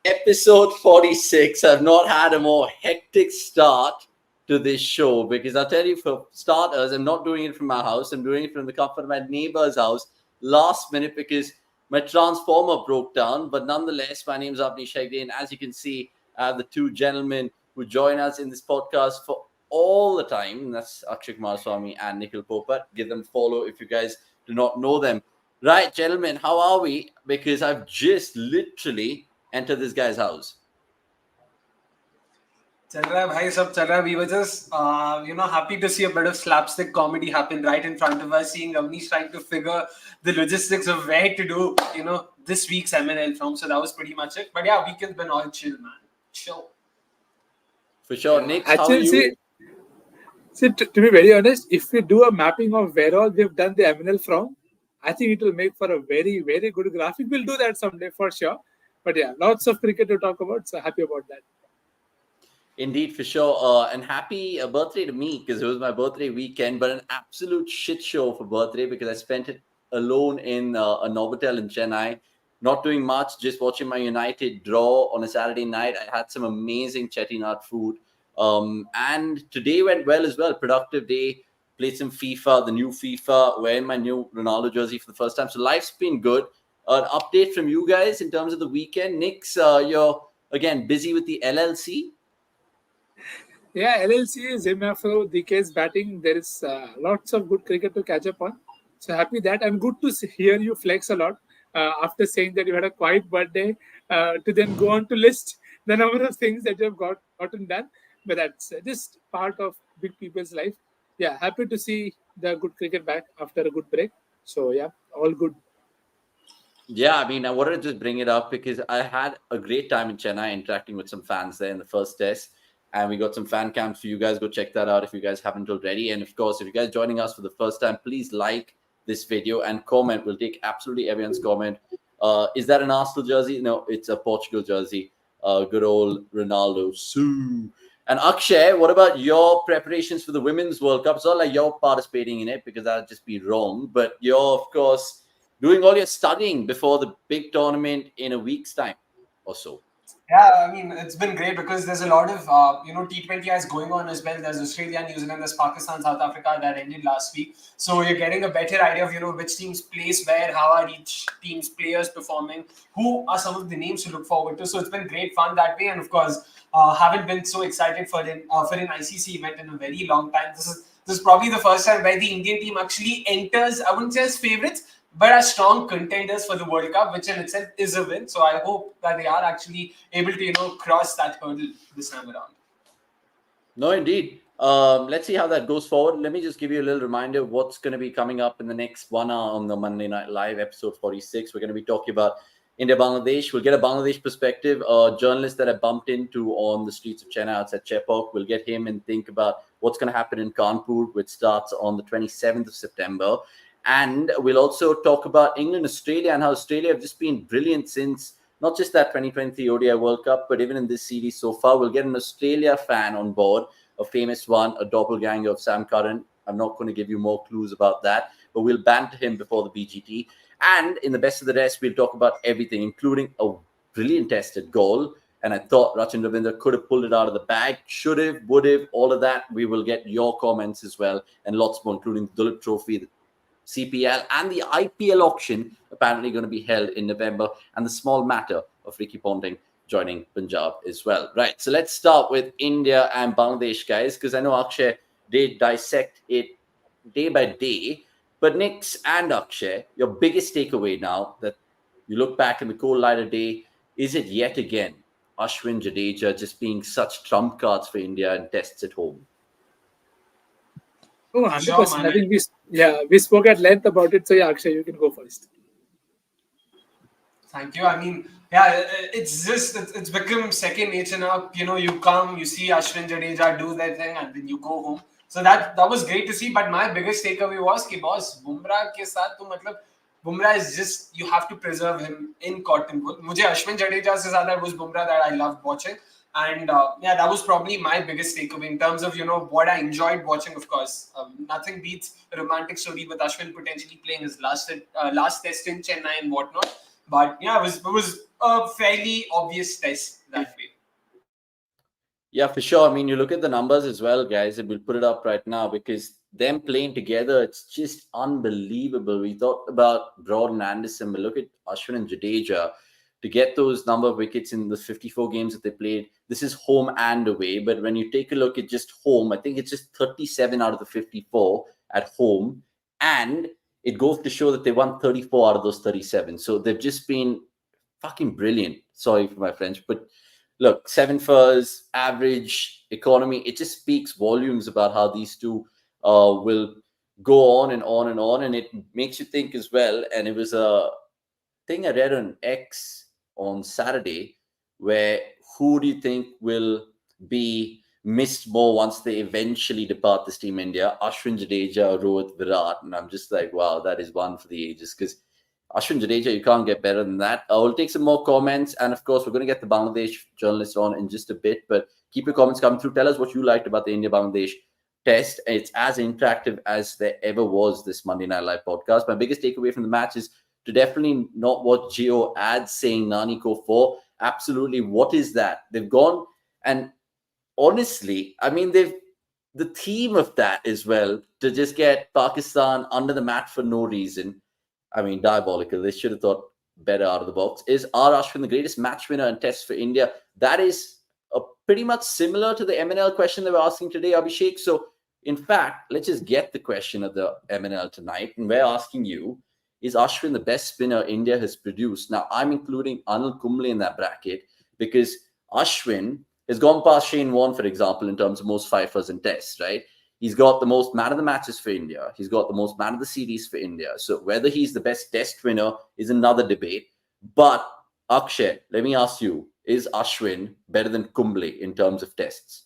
Episode 46. I've not had a more hectic start to this show because I'll tell you, for starters, I'm not doing it from my house. I'm doing it from the comfort of my neighbor's house last minute because my transformer broke down. But nonetheless, my name's Ashwin-Jadeja, and as you can see, I have the two gentlemen who join us in this podcast for all the time. That's Akshay Kumaraswamy and Nikhil Popat. Give them a follow if you guys do not know them. Right, gentlemen, how are we? Because I've just literally entered this guy's house. चल रहा है भाई, सब चल रहा है. We were just happy to see a bit of slapstick comedy happen right in front of us, seeing Avnish trying to figure the logistics of where to do this week's MNL from. So that was pretty much it. But yeah, weekend's been all chill, man. Chill. For sure. Yeah. Nick, Actually, how are you? See, to be very honest, if we do a mapping of where all we've done the MNL from, I think it will make for a very, very good graphic. We'll do that someday for sure. But yeah, lots of cricket to talk about. So happy about that. Indeed, for sure. And happy birthday to me because it was my birthday weekend, but an absolute shit show for birthday because I spent it alone in a Novotel in Chennai. Not doing much, just watching my United draw on a Saturday night. I had some amazing chettinad food. And today went well as well. Productive day. Played some FIFA, the new FIFA, wearing my new Ronaldo jersey for the first time. So life's been good. An update from you guys in terms of the weekend. Nick's, you're, again, busy with the LLC. Yeah, LLC is him after DK's batting. There is lots of good cricket to catch up on. So happy that. And good to hear you flex a lot after saying that you had a quiet birthday to then go on to list the number of things that you have gotten done. But that's just part of big people's life. Yeah, happy to see the good cricket back after a good break. So yeah, all good. Yeah, I mean, I wanted to just bring it up because I had a great time in Chennai interacting with some fans there in the first test. And we got some fan cams for you guys. Go check that out if you guys haven't already. And of course, if you guys joining us for the first time, please like this video and comment. We'll take absolutely everyone's comment. Is that an Arsenal jersey? No, it's a Portugal jersey. Good old Ronaldo. Sue. And Akshay, what about your preparations for the Women's World Cup? It's not like you're participating in it because that'd just be wrong. But you're, of course, doing all your studying before the big tournament in a week's time or so. Yeah, I mean, it's been great because there's a lot of, T20Is going on as well. There's Australia, New Zealand, there's Pakistan, South Africa that ended last week. So you're getting a better idea of, which teams place where, how are each team's players performing, who are some of the names to look forward to. So it's been great fun that way. And of course, haven't been so excited for an ICC event in a very long time. This is probably the first time where the Indian team actually enters, I wouldn't say as favorites, but as strong contenders for the World Cup, which in itself is a win. So I hope that they are actually able to, cross that hurdle this time around. No, indeed. Let's see how that goes forward. Let me just give you a little reminder of what's going to be coming up in the next 1 hour on the Monday Night Live, episode 46. We're going to be talking about India-Bangladesh. We'll get a Bangladesh perspective. A journalist that I bumped into on the streets of Chennai outside Chepauk. We'll get him and think about what's going to happen in Kanpur, which starts on the 27th of September. And we'll also talk about England, Australia, and how Australia have just been brilliant since not just that 2023 ODI World Cup, but even in this series so far. We'll get an Australia fan on board, a famous one, a doppelganger of Sam Curran. I'm not going to give you more clues about that, but we'll banter him before the BGT. And in the best of the rest, we'll talk about everything, including a brilliant tested goal. And I thought Rachin Ravindra could have pulled it out of the bag. Should have, would have, all of that. We will get your comments as well, and lots more, including the Duleep Trophy, CPL, and the IPL auction apparently going to be held in November, and the small matter of Ricky Ponting joining Punjab as well. Right, so let's start with India and Bangladesh, guys, because I know Akshay did dissect it day by day. But Nix and Akshay, your biggest takeaway now that you look back in the cold light of day, is it yet again Ashwin-Jadeja just being such trump cards for India and tests at home? Oh, 100%. I think we spoke at length about it. So yeah, Akshay, you can go first. Thank you. I mean, yeah, it's become second nature now. You come, you see Ashwin-Jadeja do their thing, and then you go home. So that was great to see. But my biggest takeaway was कि boss Bumrah के साथ तो मतलब Bumrah is just, you have to preserve him in cotton wool. मुझे Ashwin-Jadeja से ज़्यादा was Bumrah that I loved watching. And that was probably my biggest takeaway in terms of, what I enjoyed watching, of course. Nothing beats a romantic story with Ashwin potentially playing his last test in Chennai and whatnot. But yeah, it was a fairly obvious test that way. Yeah, for sure. I mean, you look at the numbers as well, guys, and we'll put it up right now because them playing together, it's just unbelievable. We thought about Broad and Anderson, but look at Ashwin and Jadeja to get those number of wickets in the 54 games that they played. This is home and away, but when you take a look at just home, I think it's just 37 out of the 54 at home, and it goes to show that they won 34 out of those 37. So they've just been fucking brilliant. Sorry for my French, but look, seven furs, average economy, it just speaks volumes about how these two will go on and on and on. And it makes you think as well. And it was a thing I read on X on Saturday where who do you think will be missed more once they eventually depart this team India? Ashwin Jadeja, Rohit, Virat. And I'm just like, wow, that is one for the ages because Ashwin Jadeja, you can't get better than that. We'll take some more comments. And of course, we're going to get the Bangladesh journalists on in just a bit. But keep your comments coming through. Tell us what you liked about the India-Bangladesh test. It's as interactive as there ever was this Monday Night Live podcast. My biggest takeaway from the match is to definitely not watch Geo ads saying Nani ko 4. Absolutely. What is that? They've gone and honestly, I mean, the theme of that as well to just get Pakistan under the mat for no reason. I mean, diabolical. They should have thought better out of the box. Is R. Ashwin the greatest match winner in tests for India? That is pretty much similar to the MNL question they were asking today, Abhishek. So, in fact, let's just get the question of the MNL tonight. And we're asking you, is Ashwin the best spinner India has produced? Now, I'm including Anil Kumble in that bracket because Ashwin has gone past Shane Warne, for example, in terms of most fifers in tests, right? He's got the most man of the matches for India. He's got the most man of the series for India. So whether he's the best test winner is another debate. But Akshay, let me ask you, is Ashwin better than Kumble in terms of tests?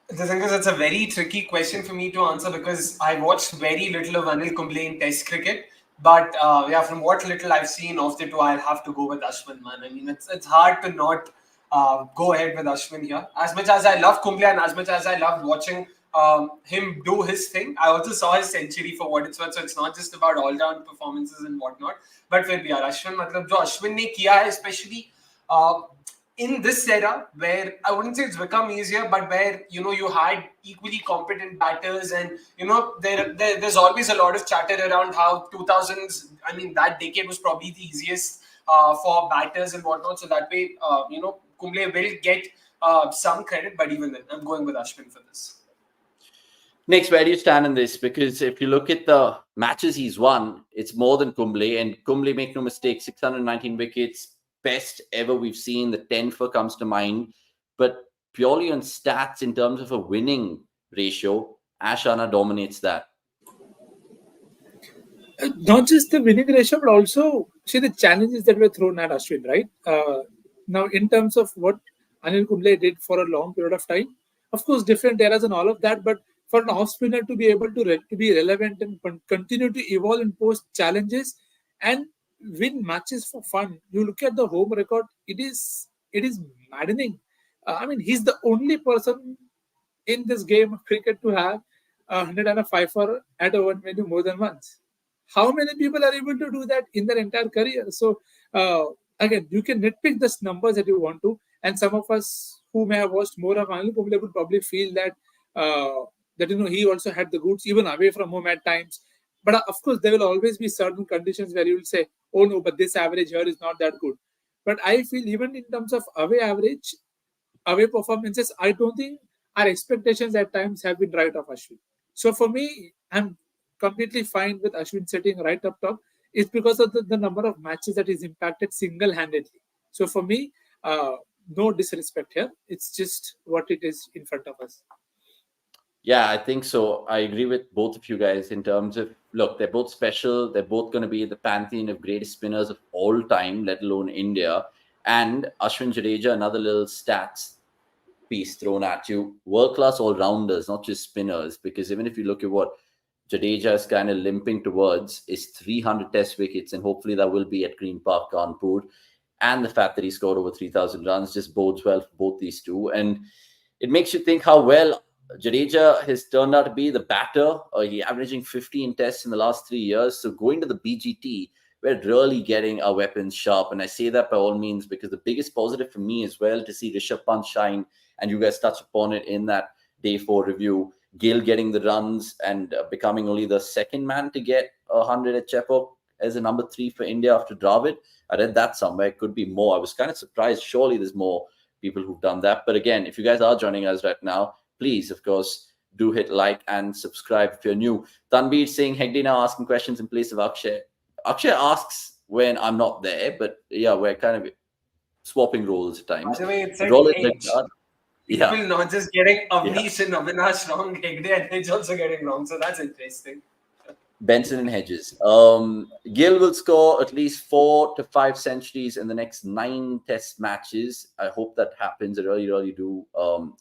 The thing is, it's a very tricky question for me to answer because I watched very little of Anil Kumble in Test cricket. But yeah, from what little I've seen of the two, I'll have to go with Ashwin, man. I mean, it's hard to not go ahead with Ashwin here. As much as I love Kumble and as much as I love watching him do his thing, I also saw his century for what it's worth. So it's not just about all-round performances and whatnot. But फिर भी यार Ashwin, मतलब जो Ashwin ने किया है, especially in this era where I wouldn't say it's become easier, but where you had equally competent batters, and there's always a lot of chatter around how 2000s. I mean, that decade was probably the easiest for batters and whatnot. So that way, Kumble will get some credit, but even then, I'm going with Ashwin for this. Next, where do you stand in this? Because if you look at the matches he's won, it's more than Kumble. And Kumble, make no mistake, 619 wickets, best ever we've seen. The 10-for comes to mind. But purely on stats, in terms of a winning ratio, Ashana dominates that. Not just the winning ratio, but also see the challenges that were thrown at Ashwin, right? Now, in terms of what Anil Kumble did for a long period of time, of course, different eras and all of that, but for an off spinner to be able to be relevant and continue to evolve and post challenges and win matches for fun. You look at the home record; it is maddening. I mean, he's the only person in this game of cricket to have 105 for at a one venue more than once. How many people are able to do that in their entire career? So again, you can nitpick the numbers that you want to, and some of us who may have watched more of Anil Kumble would probably feel that he also had the goods even away from home at times. But of course, there will always be certain conditions where you will say, "Oh no, but this average here is not that good." But I feel even in terms of away performances, I don't think our expectations at times have been right of Ashwin. So for me, I'm completely fine with Ashwin sitting right up top. It's because of the number of matches that is impacted single-handedly. So for me, no disrespect here. It's just what it is in front of us. Yeah, I think so. I agree with both of you guys in terms of, look, they're both special. They're both going to be the pantheon of greatest spinners of all time, let alone India. And Ashwin Jadeja, another little stats piece thrown at you. World-class all-rounders, not just spinners, because even if you look at what Jadeja is kind of limping towards is 300 test wickets, and hopefully that will be at Green Park, Kanpur. And the fact that he scored over 3,000 runs just bodes well for both these two. And it makes you think how well Jadeja has turned out to be the batter. He averaging 15 tests in the last 3 years. So going to the BGT, we're really getting our weapons sharp. And I say that by all means because the biggest positive for me as well to see Rishabh Pant shine, and you guys touched upon it in that day 4 review, Gill getting the runs and becoming only the second man to get 100 at Chepauk as a number 3 for India after Dravid. I read that somewhere. It could be more. I was kind of surprised. Surely there's more people who've done that. But again, if you guys are joining us right now, please, of course, do hit like and subscribe if you're new. Tanveer saying, Hegde now asking questions in place of Akshay. Akshay asks when I'm not there, but yeah, we're kind of swapping roles at times. By the way, it's But an roll edge. yeah. People not just getting Avnish and Avinash wrong, Hegde and Edge also getting wrong. So that's interesting. Benson and Hedges. Gill will score at least 4 to 5 centuries in the next 9 test matches. I hope that happens. I really, really do.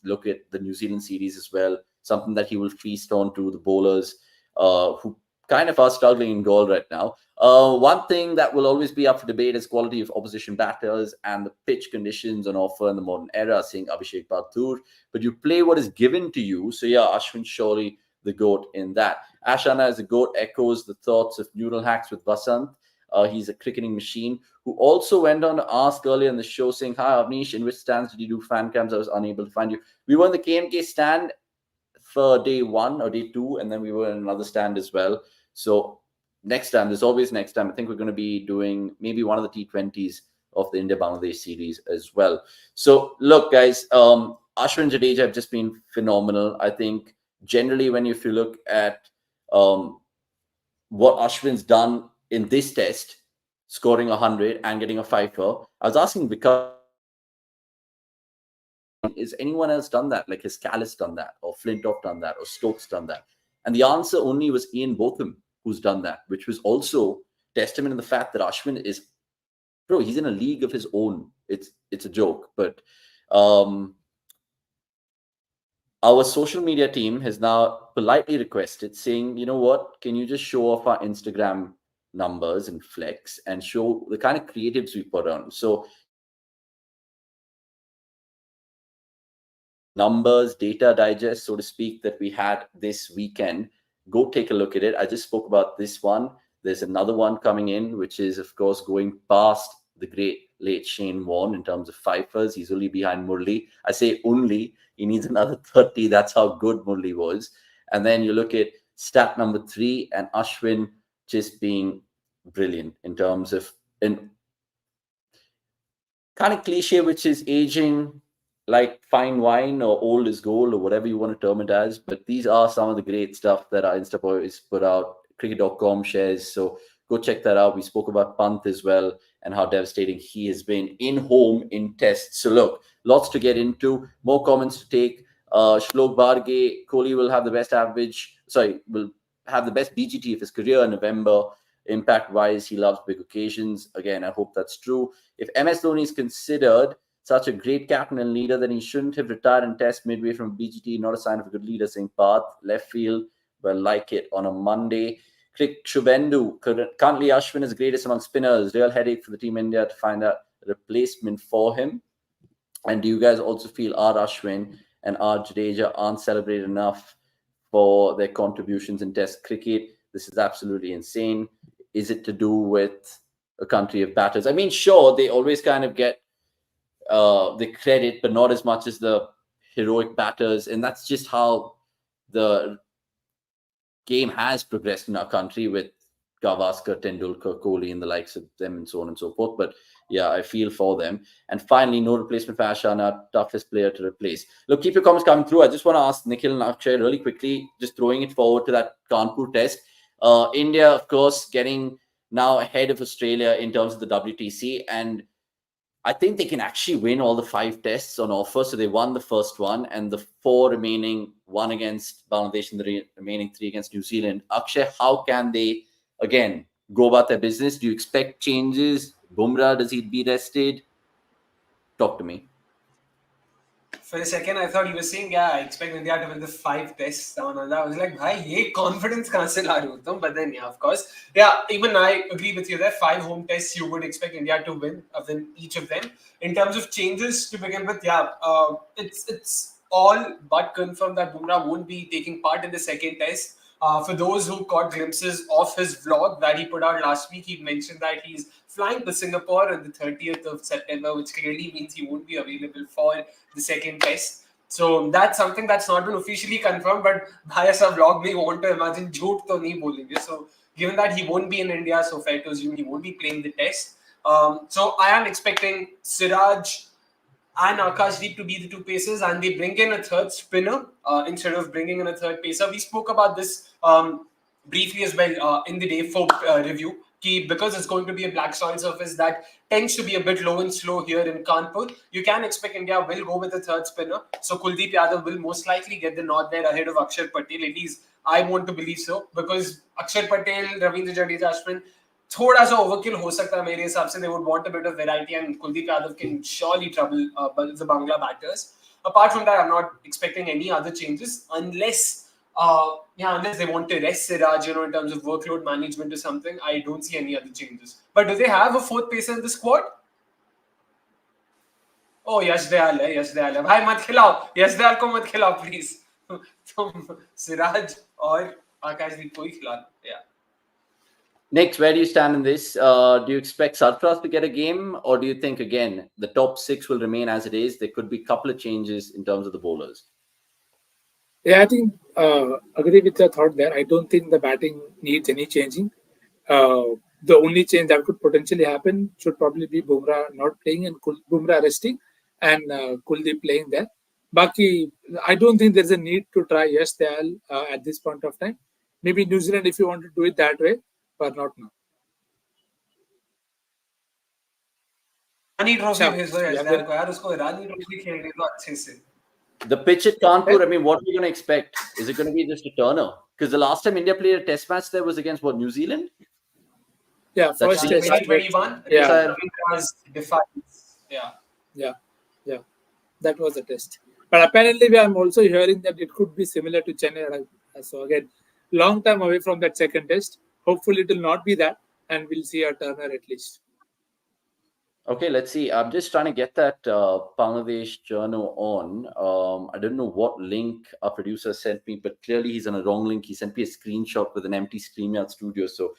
Look at the New Zealand series as well. Something that he will feast on to the bowlers who kind of are struggling in goal right now. One thing that will always be up for debate is quality of opposition batters and the pitch conditions on offer in the modern era, saying Abhishek Batur. But you play what is given to you. So yeah, Ashwin surely the GOAT in that. Ashana as the GOAT echoes the thoughts of neural hacks with Vasant. He's a cricketing machine who also went on to ask earlier in the show saying, hi, Avnish, in which stands did you do fan cams? I was unable to find you. We were in the KMK stand for day 1 or day 2, and then we were in another stand as well. So next time, there's always next time. I think we're going to be doing maybe one of the T20s of the India-Bangladesh series as well. So look, guys, Ashwin-Jadeja have just been phenomenal. I think generally, if you look at what Ashwin's done in this test, scoring 100 and getting a fifer, I was asking because is anyone else done that? Like has Callis done that, or Flintoff done that, or Stokes done that? And the answer only was Ian Botham who's done that, which was also testament in the fact that Ashwin is, bro, he's in a league of his own. It's a joke, but our social media team has now politely requested saying, you know what, can you just show off our Instagram numbers and flex and show the kind of creatives we put on? So numbers, data digest, so to speak, that we had this weekend, go take a look at it. I just spoke about this one. There's another one coming in, which is, of course, going past the great late Shane Warne in terms of fifers. He's only behind Murli. I say only. He needs another 30. That's how good Murli was. And then you look at stat number 3 and Ashwin just being brilliant in terms of an kind of cliche, which is aging like fine wine or old is gold or whatever you want to term it as. But these are some of the great stuff that our Insta boys put out. Cricket.com shares. So go check that out. We spoke about Pant as well and how devastating he has been in home in tests. So look, lots to get into, more comments to take. Shlok Barge, Kohli will have the best will have the best BGT of his career in November. Impact wise, he loves big occasions. Again, I hope that's true. If MS Dhoni is considered such a great captain and leader, then he shouldn't have retired in test midway from BGT. Not a sign of a good leader, saying Path, left field. Well, like it on a Monday. Click Shubendu. Currently, Ashwin is greatest among spinners. Real headache for the Team India to find a replacement for him. And do you guys also feel R. Ashwin and R. Jadeja aren't celebrated enough for their contributions in Test cricket? This is absolutely insane. Is it to do with a country of batters? I mean, sure, they always kind of get the credit, but not as much as the heroic batters. And that's just how the game has progressed in our country with Gavaskar, Tendulkar, Kohli, and the likes of them, and so on and so forth. But yeah, I feel for them. And finally, no replacement for Ashana, toughest player to replace. Look, keep your comments coming through. I just want to ask Nikhil and Akshay really quickly, just throwing it forward to that Kanpur test. India, of course, getting now ahead of Australia in terms of the WTC. And I think they can actually win all the 5 tests on offer. So they won the first one, and the 4 remaining, 1 against Bangladesh and the remaining 3 against New Zealand. Akshay, how can they, again, go about their business? Do you expect changes? Bumrah, does he be rested? Talk to me. For a second, I thought he was saying, yeah, I expect India to win the 5 tests. I was like, bhai, ye confidence kahan se la rahe ho tum? But then, yeah, of course. Yeah, even I agree with you there. 5 home tests, you would expect India to win each of them. In terms of changes to begin with, yeah, it's all but confirmed that Bumrah won't be taking part in the second test. For those who caught glimpses of his vlog that he put out last week, he mentioned that he's flying to Singapore on the 30th of September, which clearly means he won't be available for the second test. So that's something that's not been officially confirmed, but by a vlog, we want to imagine jhoot to nahi bolenge. So given that he won't be in India, so fair to assume he won't be playing the test. So I am expecting Siraj and Akashdeep to be the two pacers, and they bring in a third spinner instead of bringing in a third pacer. We spoke about this briefly as well in the day for review. Because it's going to be a black soil surface that tends to be a bit low and slow here in Kanpur, you can expect India will go with a third spinner. So Kuldeep Yadav will most likely get the nod there ahead of Akshar Patel. At least I want to believe so, because Akshar Patel, Ravindra Jadeja, Ashwin, थोड़ा सा overkill हो सकता है मेरे हिसाब से. They would want a bit of variety, and Kuldeep Yadav can surely trouble the Bangla batters. Apart from that, I'm not expecting any other changes unless they want to rest Siraj, in terms of workload management or something. I don't see any other changes. But do they have a fourth pacer in the squad? Oh, Yash Dayal hai, Yash Dayal hai. Bhai, mat khilao. Yash Dayal ko mat khilao, please. तुम Siraj और Akashdeep को ही खिला दो. Yeah. Next, where do you stand in this? Do you expect Sarfraz to get a game, or do you think, again, the top six will remain as it is? There could be a couple of changes in terms of the bowlers. Yeah, I think agree with your thought there. I don't think the batting needs any changing. The only change that could potentially happen should probably be Bumrah not playing and Bumrah resting, and Kuldeep playing there. Baki, I don't think there's a need to try Yash Dayal at this point of time. Maybe New Zealand if you want to do it that way, but not now. Rani trophy भेजो यार यार को यार उसको रानी trophy खेलने दो अच्छे से. The pitch at Kanpur, I mean, what are we going to expect? Is it going to be just a turner? Because the last time India played a test match there was against, what, New Zealand? Yeah, first test. 2021. Yeah. Yeah. That was a test. But apparently, I'm also hearing that it could be similar to Chennai. So again, long time away from that second test. Hopefully, it will not be that, and we'll see a turner at least. Okay, let's see. I'm just trying to get that Bangladesh journal on. I don't know what link our producer sent me, but clearly he's on a wrong link. He sent me a screenshot with an empty StreamYard studio. So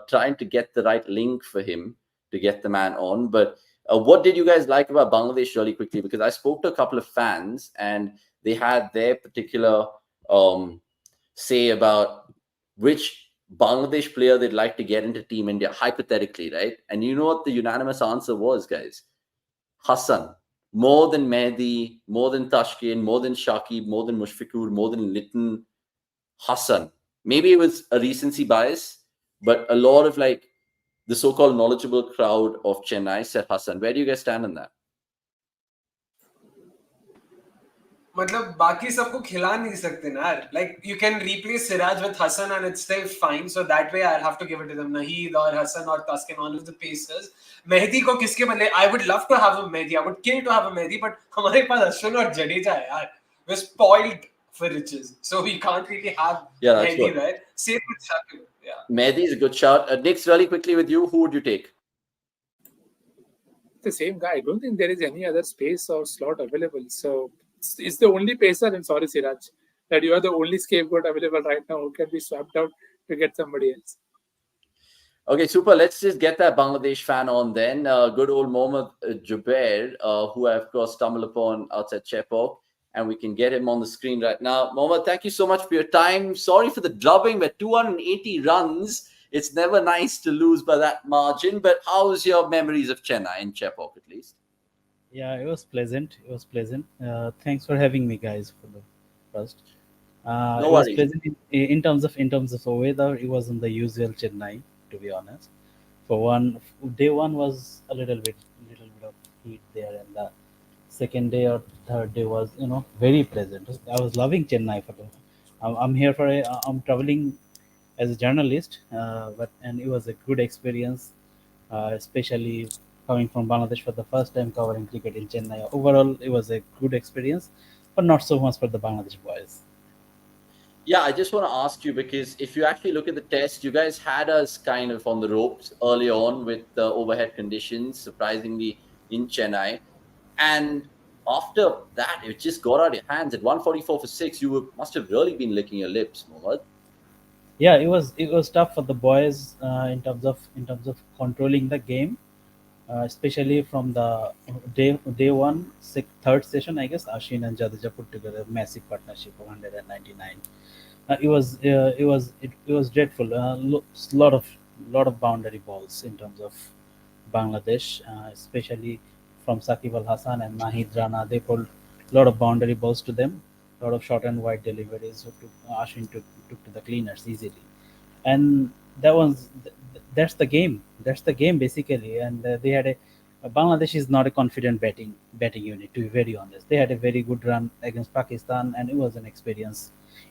trying to get the right link for him to get the man on. But what did you guys like about Bangladesh really quickly? Because I spoke to a couple of fans and they had their particular say about which Bangladesh player they'd like to get into Team India, hypothetically, right? And you know what the unanimous answer was, guys? Hassan. More than Mehdi, more than Tashkent, more than Shakib, more than Mushfiqur, more than Litton. Hassan. Maybe it was a recency bias, but a lot of the so-called knowledgeable crowd of Chennai said Hassan. Where do you guys stand on that? मतलब बाकी सबको खिला नहीं सकते ना यार. Like you can replace Siraj with Hassan and it's still fine. So that way I'll have to give it to them. Naheed or Hassan or Taskin, all of the pacers. Mehdi को किसके बदले? I would love to have a Mehdi. I would kill to have a Mehdi, but हमारे पास Ashwin और Jadeja है यार. We're spoiled for riches, so we can't really have Mehdi, right? Same with Shakib. Yeah. Mehdi is a good shout. Nix, really quickly with you, who would you take? The same guy. I don't think there is any other space or slot available. So it's the only pacer, and sorry, Siraj, that you are the only scapegoat available right now who can be swapped out to get somebody else. Okay, super. Let's just get that Bangladesh fan on then. Good old Muhammed Jubair, who I, of course, stumbled upon outside Chepauk, and we can get him on the screen right now. Muhammed, thank you so much for your time. Sorry for the drubbing, but 280 runs. It's never nice to lose by that margin, but how's your memories of Chennai in Chepauk, at least? Yeah, it was pleasant. Thanks for having me, guys, for the first. No worries. It was pleasant in terms of weather. It wasn't the usual Chennai, to be honest. For one, day one was a little bit of heat there, and the second day or third day was very pleasant. I was loving Chennai for I'm here for I'm traveling as a journalist, and it was a good experience, especially coming from Bangladesh for the first time covering cricket in Chennai. Overall, it was a good experience, but not so much for the Bangladesh boys. Yeah, I just want to ask you, because if you actually look at the test, you guys had us kind of on the ropes early on with the overhead conditions, surprisingly, in Chennai. And after that, it just got out of your hands. At 144 for 6, you must have really been licking your lips, Mohammad. Yeah, it was tough for the boys in terms of controlling the game, especially from the day one third session. I guess Ashwin and Jadeja put together a massive partnership of 199. It was dreadful. Lot of boundary balls in terms of Bangladesh, especially from Sakib Al Hassan and Nahid Rana. They pulled a lot of boundary balls to them, a lot of short and wide deliveries. So Ashwin took to the cleaners easily, and that's the game. That's the game basically. And they had Bangladesh is not a confident betting unit, to be very honest. They had a very good run against Pakistan, and it was an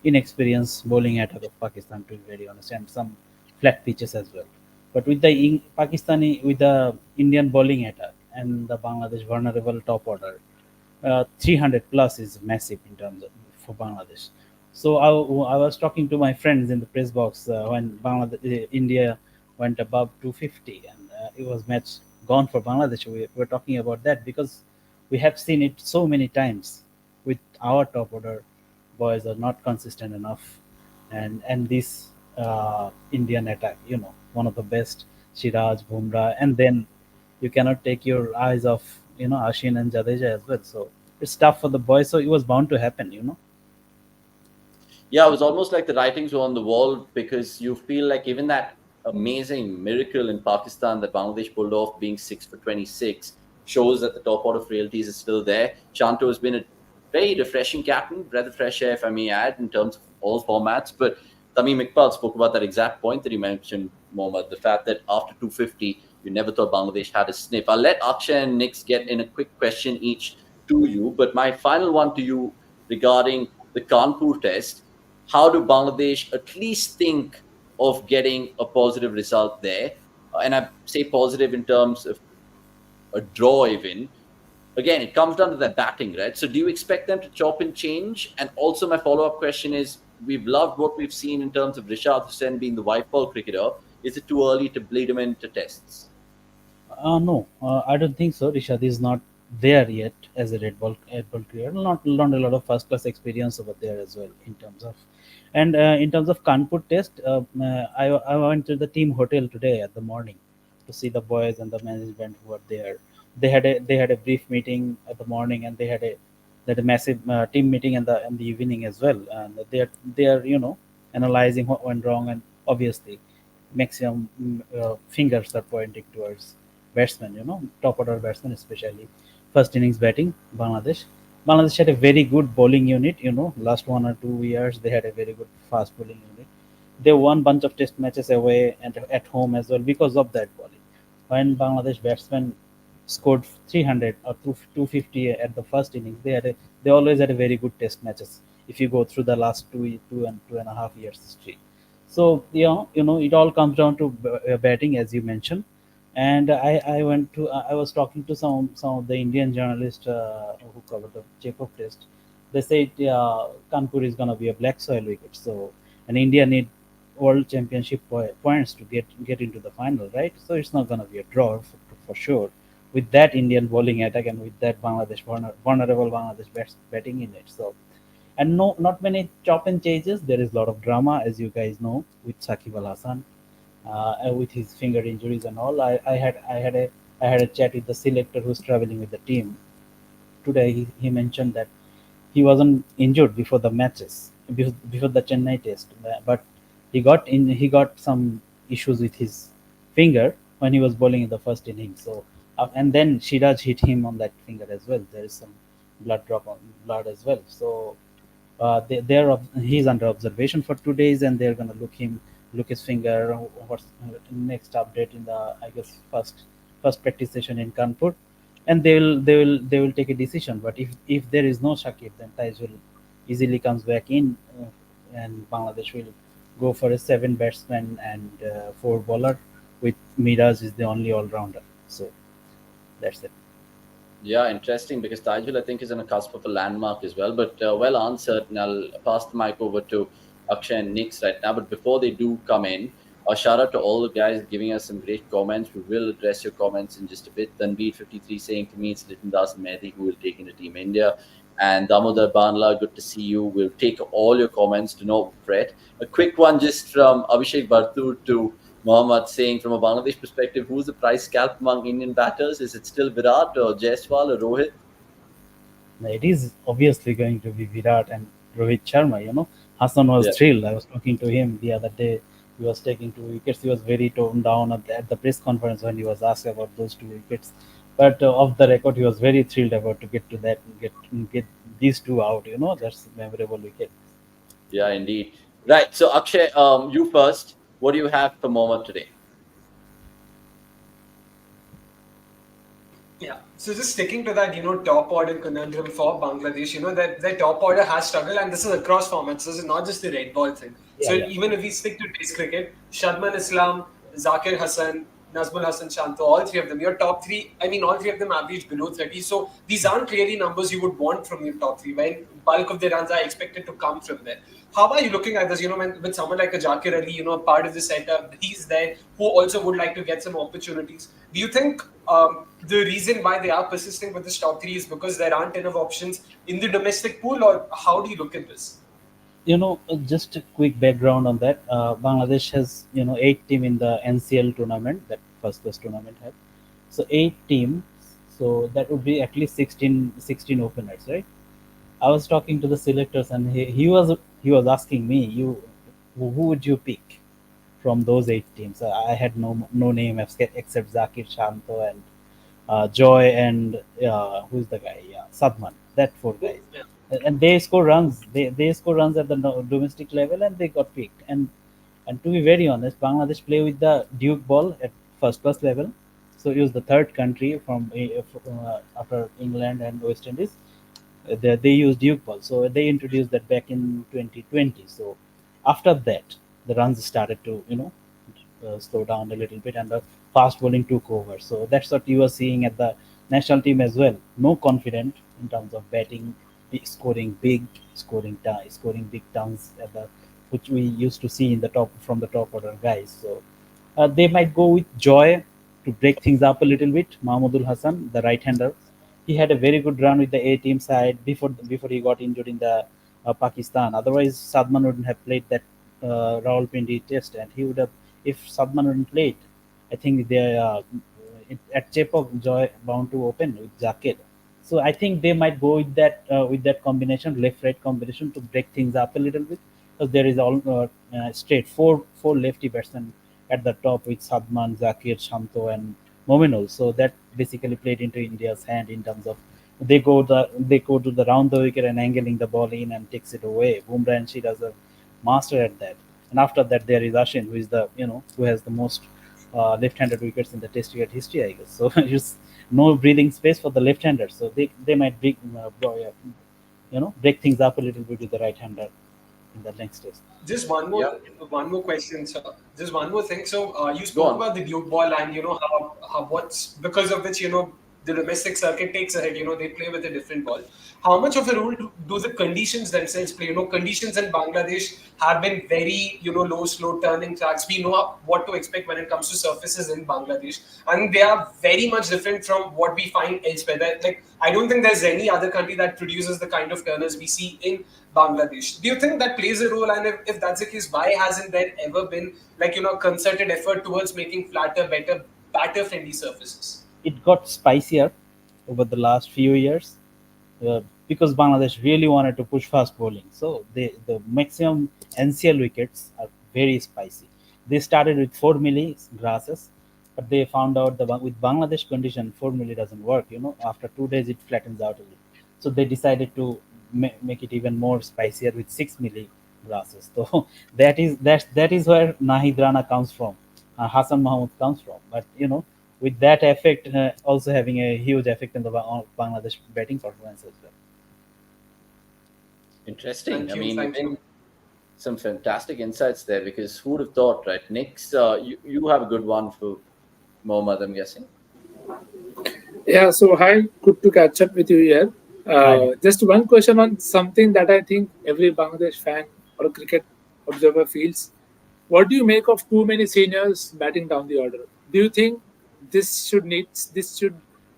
inexperienced bowling attack of Pakistan, to be very honest, and some flat pitches as well. But with the Pakistani, with the Indian bowling attack and the Bangladesh vulnerable top order, 300 plus is massive in terms of for Bangladesh. So I was talking to my friends in the press box when India went above 250, and it was match gone for Bangladesh. We were talking about that because we have seen it so many times with our top order boys are not consistent enough, and this Indian attack, one of the best, Shiraj, Bumrah, and then you cannot take your eyes off, Ashin and Jadeja as well. So it's tough for the boys. So it was bound to happen. Yeah, it was almost like the writings were on the wall because you feel like even that amazing miracle in Pakistan that Bangladesh pulled off, being 6 for 26, shows that the top order frailties is still there. Shanto has been a very refreshing captain, breath of fresh air, if I may add, in terms of all formats. But Tamim Iqbal spoke about that exact point that you mentioned, Mohammad, the fact that after 250, you never thought Bangladesh had a sniff. I'll let Akshay and Nix get in a quick question each to you. But my final one to you regarding the Kanpur test, how do Bangladesh at least think of getting a positive result there? And I say positive in terms of a draw, even. Again, it comes down to their batting, right? So, do you expect them to chop and change? And also, my follow up question is, we've loved what we've seen in terms of Rishad Hussain being the white ball cricketer. Is it too early to bleed him into tests? No, I don't think so. Rishad is not there yet as a red ball player. Not a lot of first class experience over there as well in terms of, and in terms of Kanpur test. I went to the team hotel today at the morning to see the boys and the management who were there. They had a brief meeting at the morning, and they had a massive team meeting in the evening as well. And they are analyzing what went wrong, and obviously maximum fingers are pointing towards batsmen, top order batsmen especially. First innings batting, Bangladesh. Bangladesh had a very good bowling unit, last 1 or 2 years they had a very good fast bowling unit. They won bunch of test matches away and at home as well because of that bowling. When Bangladesh batsmen scored 300 or 250 at the first innings, they always had a very good test matches if you go through the last two and a half years history. So it all comes down to batting, as you mentioned. And I was talking to some of the Indian journalists who covered the Jacob test. They said Kanpur is going to be a black soil wicket, so and India need world championship points to get into the final, right? So it's not going to be a draw for sure. With that Indian bowling attack and with that Bangladesh vulnerable Bangladesh batting in it, so and no, not many chop and changes. There is a lot of drama, as you guys know, with Sakib Al Hassan, with his finger injuries and all. I had a chat with the selector who's traveling with the team today. He mentioned that he wasn't injured before the matches, before the Chennai test, but he got some issues with his finger when he was bowling in the first inning. So and then Shiraj hit him on that finger as well. There is some blood as well. So he's under observation for 2 days, and they're gonna look his finger. What's next update in the, I guess, first practice session in Kanpur, and they will take a decision. But if there is no Shakib, then Taizul easily comes back in, and Bangladesh will go for a seven batsman and four bowler, with Miraj is the only all rounder. So that's it. Yeah, interesting because Tajul, I think, is on a cusp of a landmark as well. But well answered. And I'll pass the mic over to Akshay and Nix right now. But before they do come in, a shout out to all the guys giving us some great comments. We will address your comments in just a bit. Tanveer 53 saying, for me, it's Litan Das and Mehdi who will take into Team India. and Damodar Banla, good to see you. We'll take all your comments, do not fret. A quick one just from Abhishek Bartur to Muhammad saying, from a Bangladesh perspective, who's the prize scalp among Indian batters? Is it still Virat or Jaiswal or Rohit? It is obviously going to be Virat and Rohit Sharma. Hassan was Yeah. thrilled. I was talking to him the other day. He was taking 2 wickets. He was very toned down at the press conference when he was asked about those 2 wickets. But off the record, he was very thrilled about to get to that, get these two out. That's a memorable wicket. Yeah, indeed. Right. So, Akshay, you first. What do you have for Mohammad today? Yeah. So just sticking to that, top order conundrum for Bangladesh, that their top order has struggled, and this is across formats. This is not just the red ball thing. So Yeah. even if we stick to Test cricket, Shadman Islam, Zakir Hassan, Nazmul Hassan Shanto, all three of them, your top three, I mean, all three of them average below 30. So these aren't clearly numbers you would want from your top three, when bulk of the runs are expected to come from there. How are you looking at this? With someone like a Zakir Ali, part of the setup, he's there, who also would like to get some opportunities. Do you think the reason why they are persisting with this top three is because there aren't enough options in the domestic pool, or how do you look at this? Just a quick background on that. Bangladesh has 8 team in the NCL tournament, that first class tournament had. So 8 teams. So that would be at least 16 openers, right? I was talking to the selectors, and he was asking me, who would you pick from those 8 teams? I had no name except Zakir, Shanto, and Joy, and who's the guy? Yeah, Sadman. That 4 guys, Yeah. and they score runs. They score runs at the domestic level, and they got picked. And to be very honest, Bangladesh play with the Duke ball at first class level. So it was the third country from after England and West Indies. They used Duke ball, so they introduced that back in 2020. So after that, the runs started to slow down a little bit, and the fast bowling took over. So that's what you are seeing at the national team as well. No confident in terms of batting, scoring big, scoring big tons at the which we used to see in the top from the top order guys. So they might go with Joy to break things up a little bit. Mahmudul Hassan, the right-hander, he had a very good run with the A team side before he got injured in the Pakistan. Otherwise, Sadman wouldn't have played that Rawalpindi test, and he would have, if Sadman wouldn't played, I think they at Chepauk Joy bound to open with Zakir. So I think they might go with that combination, left-right combination, to break things up a little bit, because there is all straight four lefty batsmen at the top with Sadman, Zakir, Shanto, and Mominul. So that basically played into India's hand in terms of they go to the round the wicket and angling the ball in and takes it away. Bumrah and Shiraz are master at that. And after that, there is Ashwin, who is who has the most left-handed wickets in the Test cricket history, I guess. So just no breathing space for the left-hander. So they might break things up a little bit with the right-hander in the next test. Just one more question, sir. Just one more thing. So you Go spoke on. about the Duke ball, and how what's because of which the domestic circuit takes ahead. They play with a different ball. How much of a role do the conditions themselves play? Conditions in Bangladesh have been very low, slow turning tracks. We know what to expect when it comes to surfaces in Bangladesh, and they are very much different from what we find elsewhere. Like, I don't think there's any other country that produces the kind of turners we see in Bangladesh. Do you think that plays a role? And if that's the case, why hasn't there ever been concerted effort towards making flatter, better, batter friendly surfaces? It got spicier over the last few years because Bangladesh really wanted to push fast bowling. So the maximum NCL wickets are very spicy. They started with 4 milli grasses, but they found out with Bangladesh condition 4 milli doesn't work. After 2 days it flattens out a little. So they decided to make it even more spicier with 6 milli grasses. So that is where Nahid Rana comes from, Hassan Mahmood comes from. But with that effect also having a huge effect on the Bangladesh batting performance as well. Interesting. Thank you. Some fantastic insights there, because who would have thought, right? Next, you have a good one for Mohammad, I'm guessing. Yeah, so hi, good to catch up with you here. Hi. Just one question on something that I think every Bangladesh fan or cricket observer feels. What do you make of too many seniors batting down the order? Do you think this should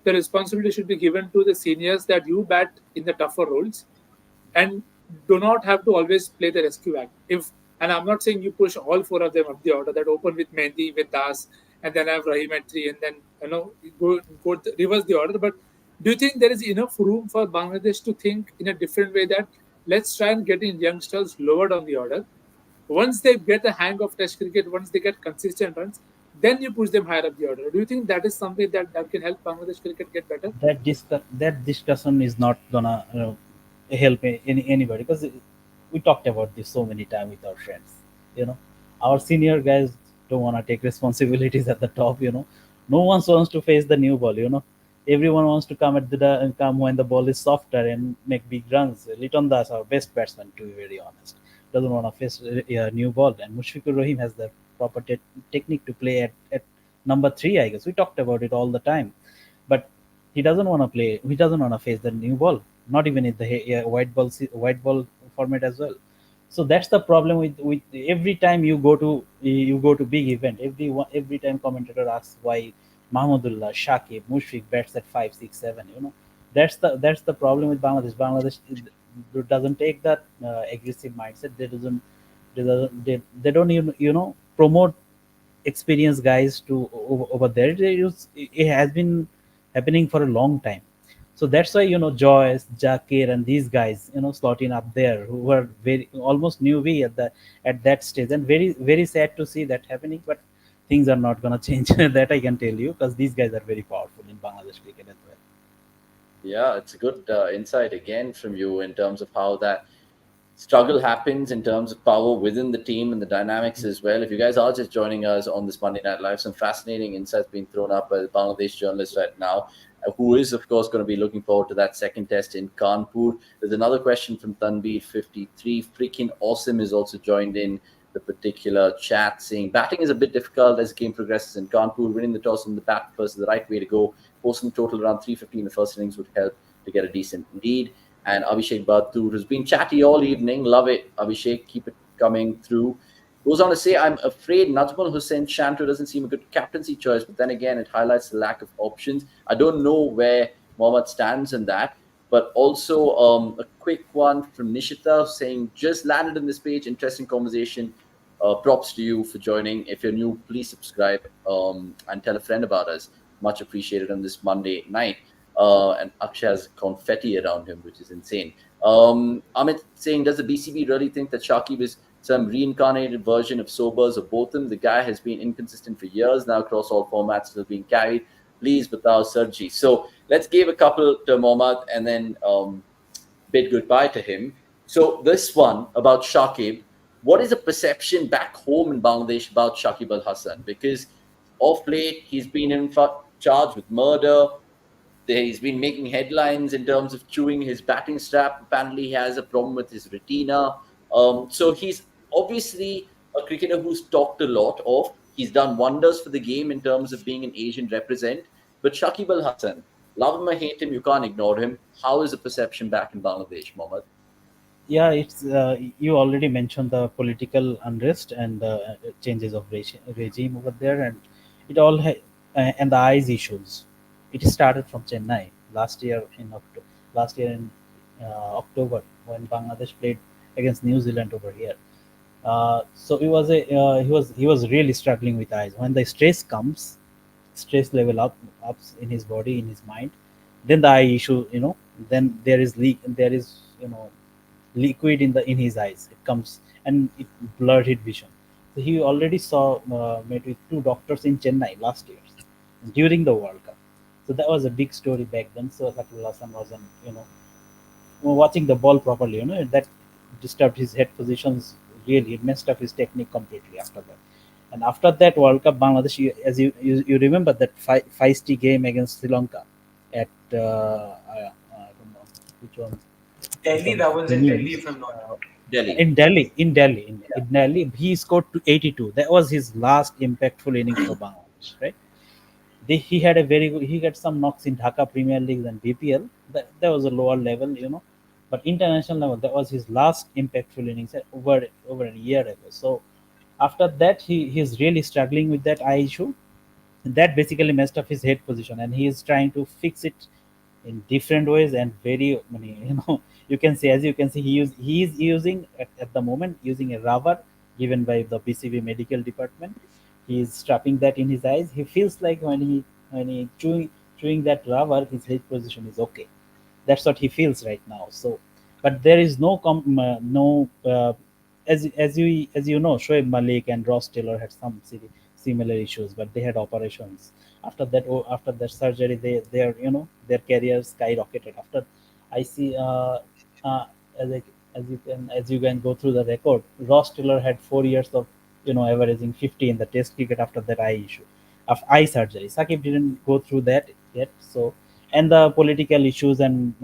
the responsibility should be given to the seniors that you bat in the tougher roles and do not have to always play the rescue act. If and I'm not saying you push all four of them up the order, that open with Mehndi, with Das, and then have Rahim at three, and then reverse the order. But do you think there is enough room for Bangladesh to think in a different way that let's try and get in youngsters lower down the order? Once they get the hang of Test cricket, once they get consistent runs, then you push them higher up the order. Do you think that is something that can help Bangladesh cricket get better? That discussion is not gonna help anybody, because we talked about this so many times with our friends. You know, our senior guys don't want to take responsibilities at the top. No one wants to face the new ball. Everyone wants to come come when the ball is softer and make big runs. Liton Das, our best batsman, to be very honest, doesn't want to face a new ball. And Mushfiqur Rahim has the proper technique to play at number three. I guess we talked about it all the time, but he doesn't want to play. He doesn't want to face the new ball, not even in the white ball format as well. So that's the problem with every time you go to big event. Every time commentator asks why Mahmudullah, Shakib, Mushfiq bats at 5, 6, 7. That's the problem with Bangladesh. Bangladesh doesn't take that aggressive mindset. They don't even promote experienced guys to over there. It has been happening for a long time. So that's why Joyce, Jakir, and these guys slotting up there, who were very almost newbie at that stage, and very very sad to see that happening. But things are not gonna change. That I can tell you, because these guys are very powerful in Bangladesh cricket as well. Yeah, it's a good insight again from you in terms of how that struggle happens in terms of power within the team and the dynamics as well. If you guys are just joining us on this Monday Night Live, some fascinating insights being thrown up by the Bangladesh journalist right now, who is, of course, going to be looking forward to that second test in Kanpur. There's another question from Tanbir53. Freaking awesome is also joined in the particular chat, saying batting is a bit difficult as the game progresses in Kanpur. Winning the toss and the bat first is the right way to go. Posting total around 350 in the first innings would help to get a decent lead. And Abhishek Batur, who's been chatty all evening. Love it, Abhishek. Keep it coming through. Goes on to say, I'm afraid Najmul Hussain Shanto doesn't seem a good captaincy choice, but then again, it highlights the lack of options. I don't know where Mohammad stands in that. But also a quick one from Nishita saying, just landed in this page. Interesting conversation. Props to you for joining. If you're new, please subscribe and tell a friend about us. Much appreciated on this Monday night. And Akshay has confetti around him, which is insane. Amit saying, does the BCB really think that Shakib is some reincarnated version of Sobers or Botham? The guy has been inconsistent for years now across all formats, still being carried. Please, Batao Sergi. So let's give a couple to Mohammad and then bid goodbye to him. So this one about Shakib, what is the perception back home in Bangladesh about Shakib Al Hasan? Because of late, he's been charged with murder. He's been making headlines in terms of chewing his batting strap. Apparently, he has a problem with his retina. So he's obviously a cricketer who's talked a lot of. He's done wonders for the game in terms of being an Asian represent. But Shakib Al Hasan, love him or hate him, you can't ignore him. How is the perception back in Bangladesh, Mohammed? Yeah, it's you already mentioned the political unrest and the changes of regime over there, and it all and the eyes issues. It started from Chennai last year in October. Last year in October, when Bangladesh played against New Zealand over here. So he was really struggling with eyes. When the stress level ups in his body, in his mind, then the eye issue. Then there is liquid in his eyes. It comes and it blurred his vision. So he already saw met with two doctors in Chennai last year during the World Cup. So that was a big story back then. So Sakul Hassan wasn't watching the ball properly. That disturbed his head positions. Really, it messed up his technique completely after that. And after that World Cup, Bangladesh, as you remember that feisty game against Sri Lanka at I don't know which one. Delhi, that was in Delhi, if I'm not wrong. Delhi. In Delhi, he scored to 82. That was his last impactful innings for Bangladesh, right? He had a very good. He got some knocks in Dhaka Premier League and BPL. That was a lower level. But international level, that was his last impactful innings over a year ago. So after that, he's really struggling with that eye issue. that basically messed up his head position, and he is trying to fix it in different ways and very many, you can see, as you can see, he is using at the moment using a rubber given by the BCB medical department. He is strapping that in his eyes. He feels like when he chewing that rubber, his head position is okay. That's what he feels right now. So, but there is no as you know, Shoaib Malik and Ross Taylor had some similar issues, but they had operations. After that surgery, their careers skyrocketed. After I see, uh, as I, as you can go through the record, Ross Taylor had 4 years of averaging 50 in the Test cricket after that eye surgery. Sakib didn't go through that yet, so, and the political issues and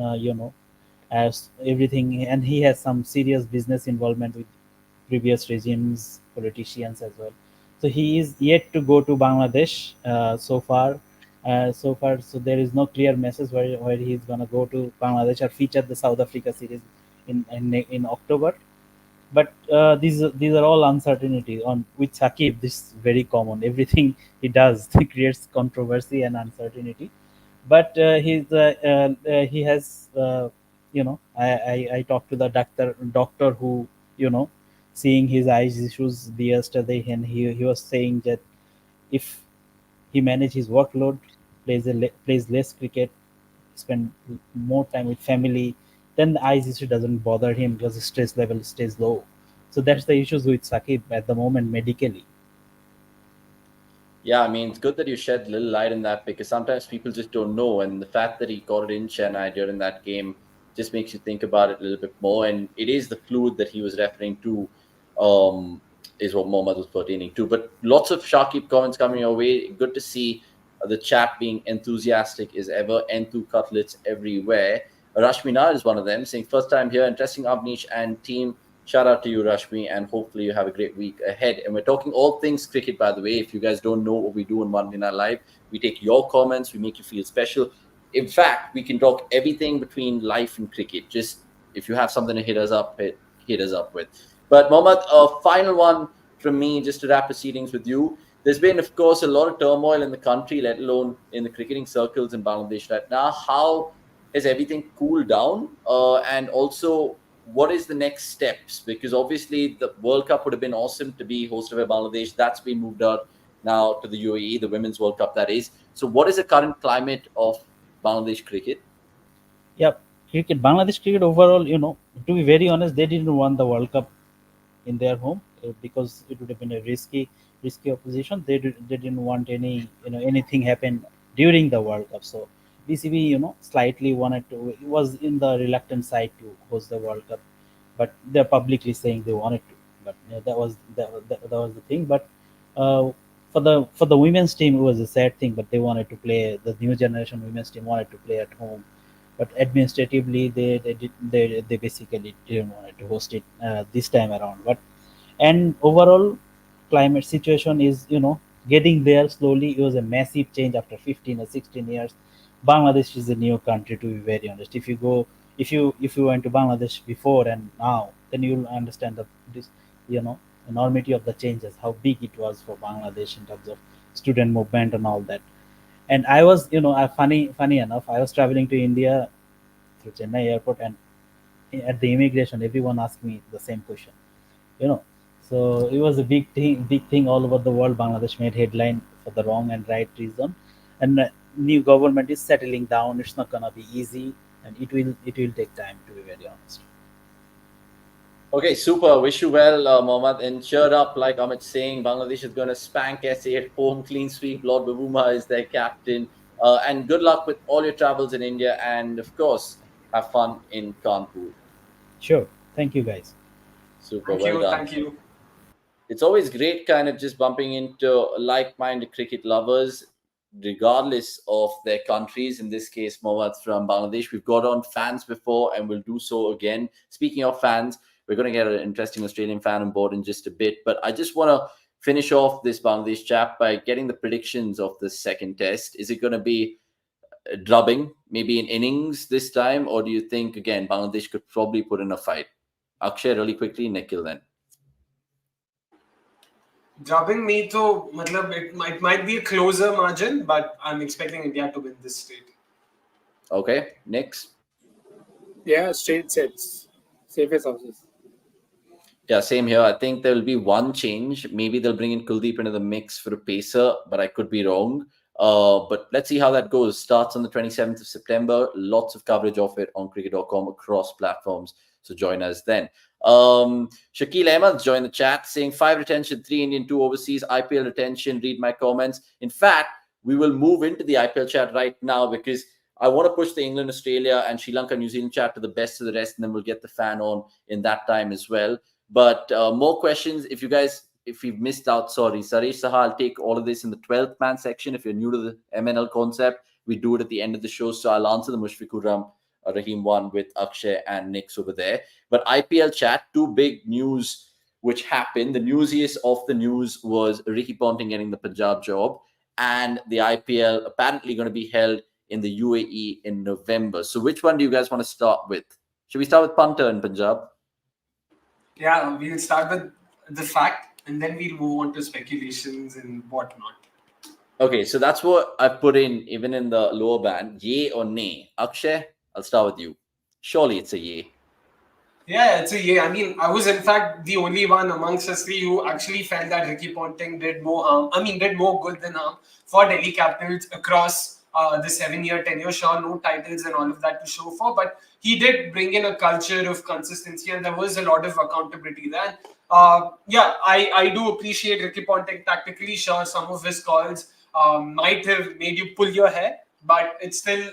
as everything, and he has some serious business involvement with previous regimes, politicians as well. So he is yet to go to Bangladesh so far. So there is no clear message where he is gonna go to Bangladesh or feature the South Africa series in October. But these are all uncertainties on with Sakib. This is very common. Everything he does creates controversy and uncertainty. But he has I talked to the doctor who seeing his eyes issues the yesterday, and he was saying that if he manage his workload, plays less cricket, spend more time with family, then the eyes issue doesn't bother him because the stress level stays low. So that's the issues with Sakib at the moment medically. Yeah, I mean, it's good that you shed a little light on that because sometimes people just don't know. And the fact that he got it in Chennai during that game just makes you think about it a little bit more. And it is the fluid that he was referring to, is what Mohammed was pertaining to. But lots of Shakib comments coming your way. Good to see the chat being enthusiastic as ever. Enthu cutlets everywhere. Rashmina is one of them, saying, first time here, interesting Avnish and team. Shout out to you, Rashmi, and hopefully you have a great week ahead. And we're talking all things cricket, by the way. If you guys don't know what we do on Monday Night Live, we take your comments, we make you feel special. In fact, we can talk everything between life and cricket. Just if you have something to hit us up with. But Mohammed, a final one from me, just to wrap proceedings with you. There's been, of course, a lot of turmoil in the country, let alone in the cricketing circles in Bangladesh right now. How has everything cooled down? And also, what is the next steps? Because obviously the World Cup would have been awesome to be hosted by Bangladesh. That's been moved out now to the UAE, the Women's World Cup, that is. So, what is the current climate of Bangladesh cricket? Yeah, Bangladesh cricket overall, to be very honest, they didn't won the World Cup in their home because it would have been a risky opposition. They didn't want anything happen during the World Cup. So BCB slightly wanted to, it was in the reluctant side to host the World Cup, but they're publicly saying they wanted to. But that was the thing. But uh, for the women's team, it was a sad thing. But they wanted to play, the new generation women's team wanted to play at home, but administratively they basically didn't want to host it this time around. But and overall climate situation is getting there slowly. It was a massive change after 15 or 16 years. Bangladesh is a new country, to be very honest. If you went to Bangladesh before and now, then you'll understand this enormity of the changes, how big it was for Bangladesh in terms of student movement and all that. And I was, funny enough, I was traveling to India through Chennai airport, and at the immigration, everyone asked me the same question. You know, so it was a big thing all over the world. Bangladesh made headline for the wrong and right reason, and new government is settling down. It's not gonna be easy, and it will take time, to be very honest. Okay, super. Wish you well, Mohammed. And cheer up, like Amit saying, Bangladesh is going to spank SA at home, clean sweep. Lord Babuma is their captain. And good luck with all your travels in India. And of course, have fun in Kanpur. Sure, thank you guys. Super, Thank well you. done. Thank you. It's always great kind of just bumping into like-minded cricket lovers regardless of their countries. In this case, Mohammed from Bangladesh. We've got on fans before and we'll do so again. Speaking of fans, we're going to get an interesting Australian fan on board in just a bit, but I just want to finish off this Bangladesh chat by getting the predictions of the second test. Is it going to be a drubbing, maybe in innings this time, or do you think again Bangladesh could probably put in a fight? Akshay, really quickly, Nikhil then. Drubbing me, so it might be a closer margin, but I'm expecting India to win this straight. Okay, next. Yeah, straight sets. Safest houses. Yeah, same here. I think there will be one change. Maybe they'll bring in Kuldeep into the mix for a pacer, but I could be wrong. But let's see how that goes. Starts on the 27th of September. Lots of coverage of it on cricket.com across platforms. So join us then. Shakil Ahmed joined the chat saying 5 retention, 3 Indian, 2 overseas, IPL retention. Read my comments. In fact, we will move into the IPL chat right now because I want to push the England, Australia, and Sri Lanka, New Zealand chat to the best of the rest, and then we'll get the fan on in that time as well. But more questions. If you've missed out, sorry. Saresh Saha, I'll take all of this in the 12th man section. If you're new to the MNL concept, we do it at the end of the show. So I'll answer the Mushfiqur Rahim one with Akshay and Nick's over there. But IPL chat, 2 big news which happened. The newsiest of the news was Ricky Ponting getting the Punjab job, and the IPL apparently going to be held in the UAE in November. So which one do you guys want to start with? Should we start with Punter in Punjab? Yeah, we'll start with the fact, and then we'll move on to speculations and whatnot. Okay, so that's what I put in even in the lower band. Yay or nay? Akshay, I'll start with you. Surely it's a yay. Yeah, it's a yeah. I mean, I was in fact the only one amongst us three who actually felt that Ricky Ponting did more harm. I mean, did more good than harm for Delhi Capitals across the 7-year tenure. Sure, no titles and all of that to show for, but he did bring in a culture of consistency, and there was a lot of accountability there. Yeah, I do appreciate Ricky Ponting tactically. Sure, some of his calls might have made you pull your hair, but it's still,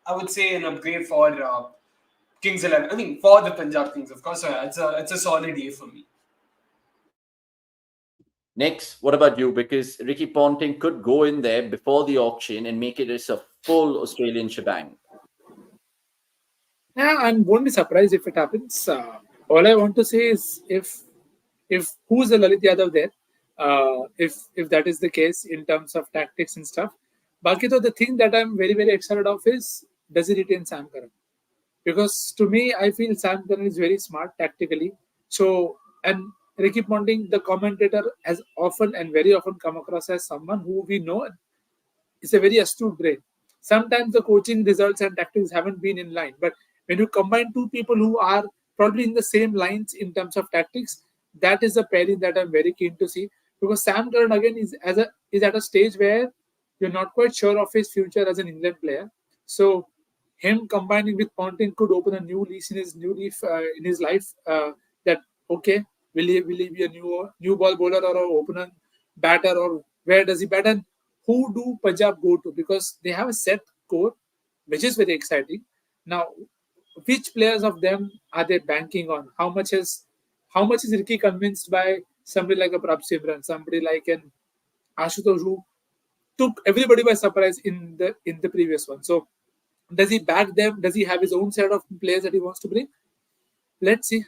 I would say, an upgrade for. Kings 11. I mean, for the Punjab Kings, of course. So yeah, it's a solid year for me. Next, what about you? Because Ricky Ponting could go in there before the auction and make it as a full Australian shebang. Yeah, I won't be surprised if it happens. All I want to say is if who's the Lalit Yadav there, if that is the case in terms of tactics and stuff. Bakito, the thing that I'm very excited of is does he retain Sam Curran? Because to me, I feel Sam Curran is very smart tactically. So, and Ricky Ponting, the commentator, has often and very often come across as someone who we know is a very astute brain. Sometimes the coaching results and tactics haven't been in line, but when you combine 2 people who are probably in the same lines in terms of tactics, that is a pairing that I'm very keen to see. Because Sam Curran again is at a stage where you're not quite sure of his future as an England player. So him combining with Ponting could open a new lease in his life. That okay, will he be a new ball bowler or an opener batter, or where does he bat, and who do Punjab go to? Because they have a set core, which is very exciting. Now, which players of them are they banking on? How much is Ricky convinced by somebody like a Prabh Simran, somebody like an Ashutosh who took everybody by surprise in the previous one? So does he back them? Does he have his own set of players that he wants to bring? Let's see.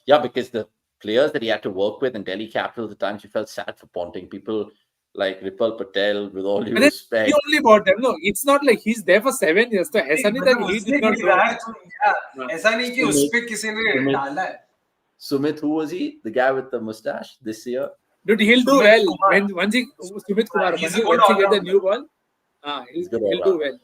Yeah, because the players that he had to work with in Delhi Capitals at times, you felt sad for Ponting. People like Ripal Patel, with all due And then respect. he only bought them. No, it's not like he's there for 7 years. So ऐसा नहीं था कि he did not grow. ऐसा नहीं कि उस पे किसी ने डाला है. Sumit, who was he? The guy with the mustache this year? Dude, he'll do well. Once he Sumit Kumar, He's once a he good gets the all-rounder. new ball, he'll do well.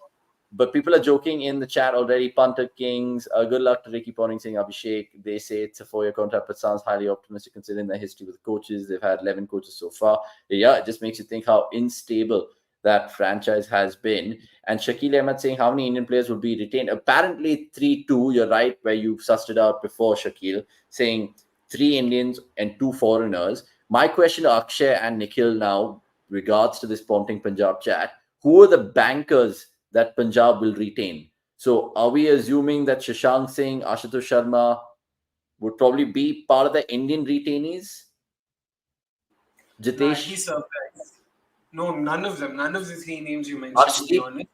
But people are joking in the chat already. Punter Kings, good luck to Ricky Ponting saying Abhishek. They say it's a 4-year contract, but sounds highly optimistic considering their history with coaches. They've had 11 coaches so far. Yeah, it just makes you think how unstable that franchise has been. And Shakil Ahmed saying how many Indian players will be retained. Apparently 3-2. You're right, where you sussed it out before, Shakil, saying 3 Indians and 2 foreigners. My question to Akshay and Nikhil now, regards to this Ponting Punjab chat, who are the bankers that Punjab will retain? So are we assuming that Shashank Singh, Ashutosh Sharma would probably be part of the Indian retainees? Jitesh? He's surprised. No, none of them. None of the 3 names you mentioned, to be honest.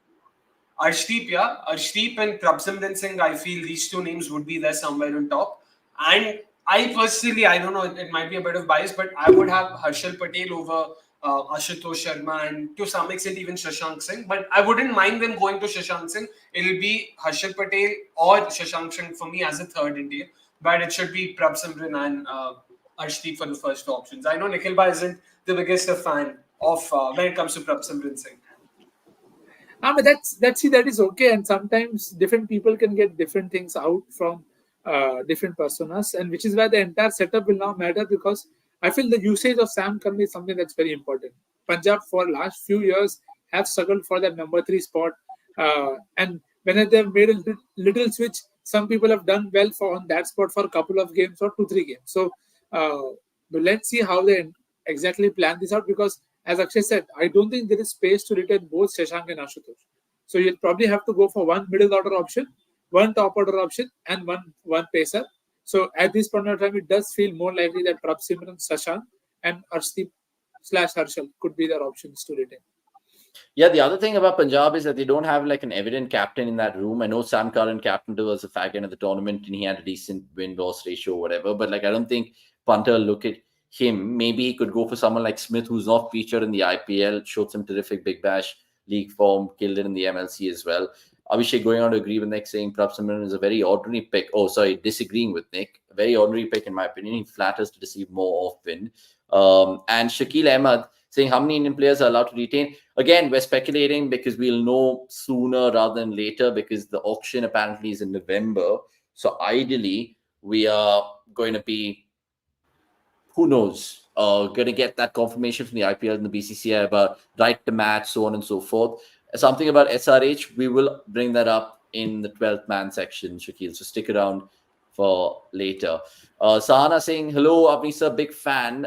Arshdeep, yeah. Arshdeep and Prabhsimran Singh, I feel these 2 names would be there somewhere on top. And I personally, I don't know, it might be a bit of bias, but I would have Harshal Patel over Ashutosh Sharma and to some extent even Shashank Singh. But I wouldn't mind them going to Shashank Singh. It'll be Harshal Patel or Shashank Singh for me as a third Indian. But it should be Prabhsimran and Arshdeep for the first two options. I know Nikhil Bhai isn't the biggest of fan of when it comes to Prabhsimran Singh. But that is okay. And sometimes different people can get different things out from different personas, and which is why the entire setup will now matter, because I feel the usage of Sam Curran is something that's very important. Punjab for last few years have struggled for that number 3 spot, and when they've made a little switch, some people have done well for on that spot for a couple of games or 2-3 games. So but let's see how they exactly plan this out, because as Akshay said, I don't think there is space to retain both Shashank and Ashutosh. So you'll probably have to go for one middle order option, one top order option, and one pacer. So at this point of time, it does feel more likely that Prabhsimran, Shashank, and Arshdeep/Harshal could be their options to retain. Yeah, the other thing about Punjab is that they don't have like an evident captain in that room. I know Sam Curran captained towards the fag end of the tournament and he had a decent win-loss ratio or whatever, but like I don't think punter look at him. Maybe he could go for someone like Smith, who's not featured in the IPL, showed some terrific Big Bash league form, killed it in the MLC as well. Abhishek going on to agree with Nick, saying Prabhsimran is a very ordinary pick. Oh, sorry, disagreeing with Nick. A very ordinary pick in my opinion. He flatters to deceive more often. And Shakil Ahmed saying how many Indian players are allowed to retain. Again, we're speculating because we'll know sooner rather than later, because the auction apparently is in November. So ideally, we are going to be, who knows, going to get that confirmation from the IPL and the BCCI about right to match, so on and so forth. Something about SRH, we will bring that up in the 12th man section, Shakil. So stick around for later. Sahana saying, hello, Avni sir, big fan.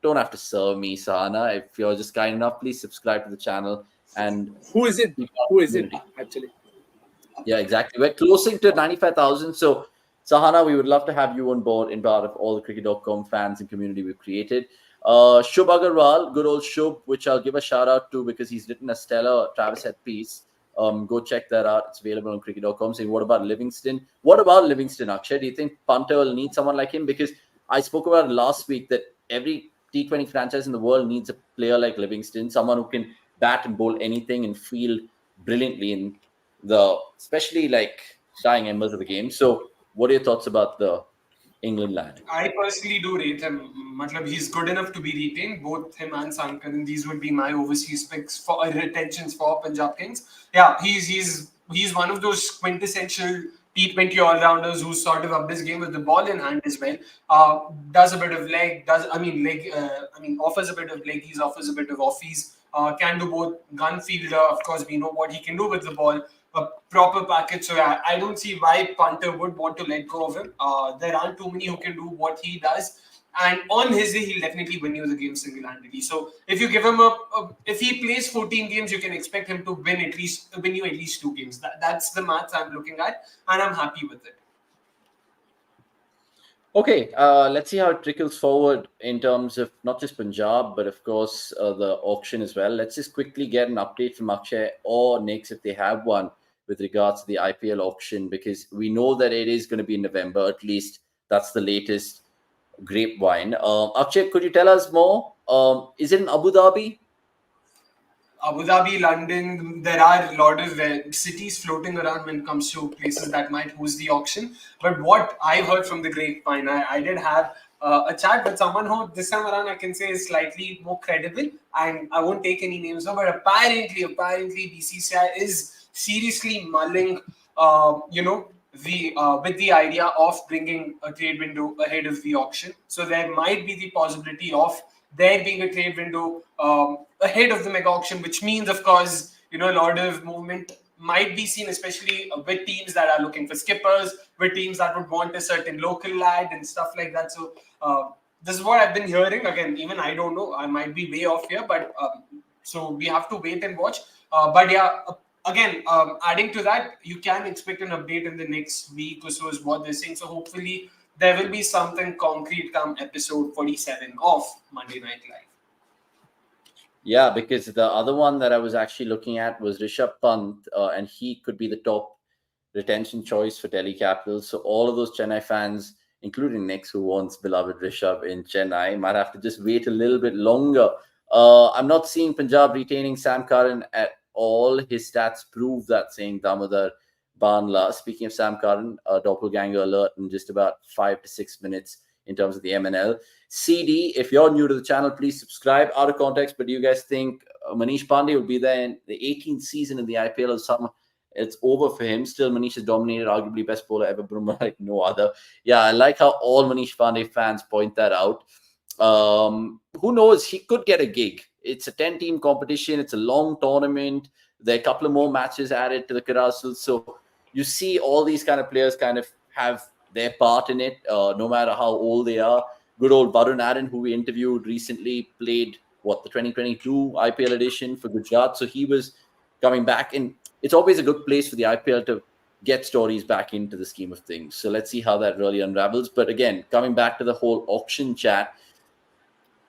Don't have to serve me, Sahana. If you're just kind enough, please subscribe to the channel. And who is it? Who is it, actually? Yeah, exactly. We're closing to 95,000. So, Sahana, we would love to have you on board in part of all the cricket.com fans and community we've created. Shub Agarwal, good old Shub, which I'll give a shout out to because he's written a stellar Travis Head piece. Go check that out. It's available on cricket.com. Saying, what about Livingston? What about Livingston, Akshay? Do you think punter will need someone like him? Because I spoke about it last week that every T20 franchise in the world needs a player like Livingston, someone who can bat and bowl anything and field brilliantly in the, especially like dying embers of the game. So, what are your thoughts about the England lad? I personally do rate him. He's good enough to be retained. Both him and Sam Curran, these would be my overseas picks for retentions for Punjab Kings. Yeah, he's one of those quintessential T20 all-rounders who's sort of up his game with the ball in hand as well. Does a bit of leg. Offers a bit of leggies. Offers a bit of offies. Can do both. Gun fielder. Of course, we know what he can do with the ball. A proper package. So I don't see why punter would want to let go of him. There aren't too many who can do what he does. And on his day, he'll definitely win you the game single-handedly. So if you give him if he plays 14 games, you can expect him to win you at least 2 games. That's the maths I'm looking at, and I'm happy with it. Okay, let's see how it trickles forward in terms of not just Punjab, but of course the auction as well. Let's just quickly get an update from Akshay or Nix if they have one with regards to the IPL auction, because we know that it is going to be in November, at least that's the latest grapevine. Akshay, could you tell us more? Is it in Abu Dhabi? Abu Dhabi, London, there are a lot of cities floating around when it comes to places that might host the auction. But what I've heard from the grapevine, I did have a chat with someone who this time around I can say is slightly more credible, and I won't take any names now, but apparently BCCI is seriously mulling, with the idea of bringing a trade window ahead of the auction. So there might be the possibility of there being a trade window ahead of the mega auction, which means, of course, a lot of movement might be seen, especially with teams that are looking for skippers, with teams that would want a certain local lad and stuff like that. So this is what I've been hearing. Again, even I don't know. I might be way off here, but so we have to wait and watch. But yeah, again, adding to that, you can expect an update in the next week or so is what they're saying. So hopefully there will be something concrete come episode 47 of Monday Night Live. Yeah, because the other one that I was actually looking at was Rishabh Pant, and he could be the top retention choice for Delhi Capitals. So all of those Chennai fans, including Nix, who wants beloved Rishabh in Chennai, might have to just wait a little bit longer. I'm not seeing Punjab retaining Sam Curran at all. His stats prove that, saying Damodar Banla. Speaking of Sam Curran, a doppelganger alert in just about 5 to 6 minutes. in terms of the MNL. CD, if you're new to the channel, please subscribe. Out of context, but do you guys think Manish Pandey will be there in the 18th season in the IPL or something? It's over for him. Still, Manish has dominated, arguably best bowler ever, Brumma like no other. Yeah, I like how all Manish Pandey fans point that out. Who knows? He could get a gig. It's a 10-team competition. It's a long tournament. There are a couple of more matches added to the carousel. So you see all these kind of players kind of have their part in it, no matter how old they are. Good old Varun Aaron, who we interviewed recently, played, the 2022 IPL edition for Gujarat. So he was coming back. And it's always a good place for the IPL to get stories back into the scheme of things. So let's see how that really unravels. But again, coming back to the whole auction chat,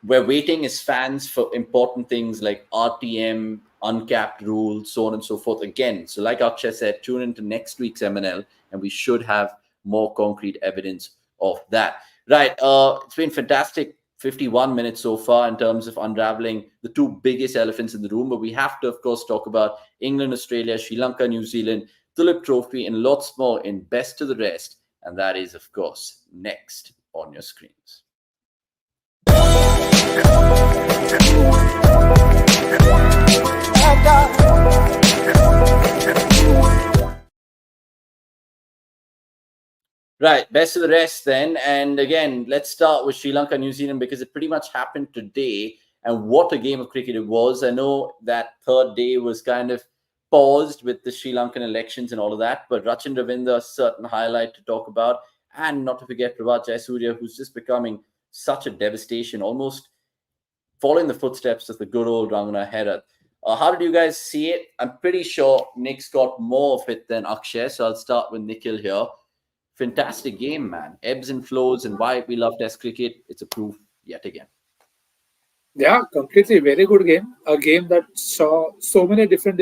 we're waiting as fans for important things like RTM, uncapped rules, so on and so forth. Again, so like Akshay said, tune into next week's MNL, and we should have more concrete evidence of that. Right. It's been fantastic 51 minutes so far in terms of unraveling the two biggest elephants in the room. But we have to, of course, talk about England, Australia, Sri Lanka, New Zealand, Duleep Trophy, and lots more in Best to the Rest. And that is, of course, next on your screens. Right, best of the rest then. And again, let's start with Sri Lanka, New Zealand, because it pretty much happened today. And what a game of cricket it was. I know that third day was kind of paused with the Sri Lankan elections and all of that, but Rachin Ravindra, a certain highlight to talk about. And not to forget Pravat Jayasuriya, who's just becoming such a devastation, almost following the footsteps of the good old Rangana Herat. How did you guys see it? I'm pretty sure Nick's got more of it than Akshay, so I'll start with Nikhil here. Fantastic game, man. Ebbs and flows, and why we love Test cricket. It's a proof yet again. Yeah, completely very good game. A game that saw so many different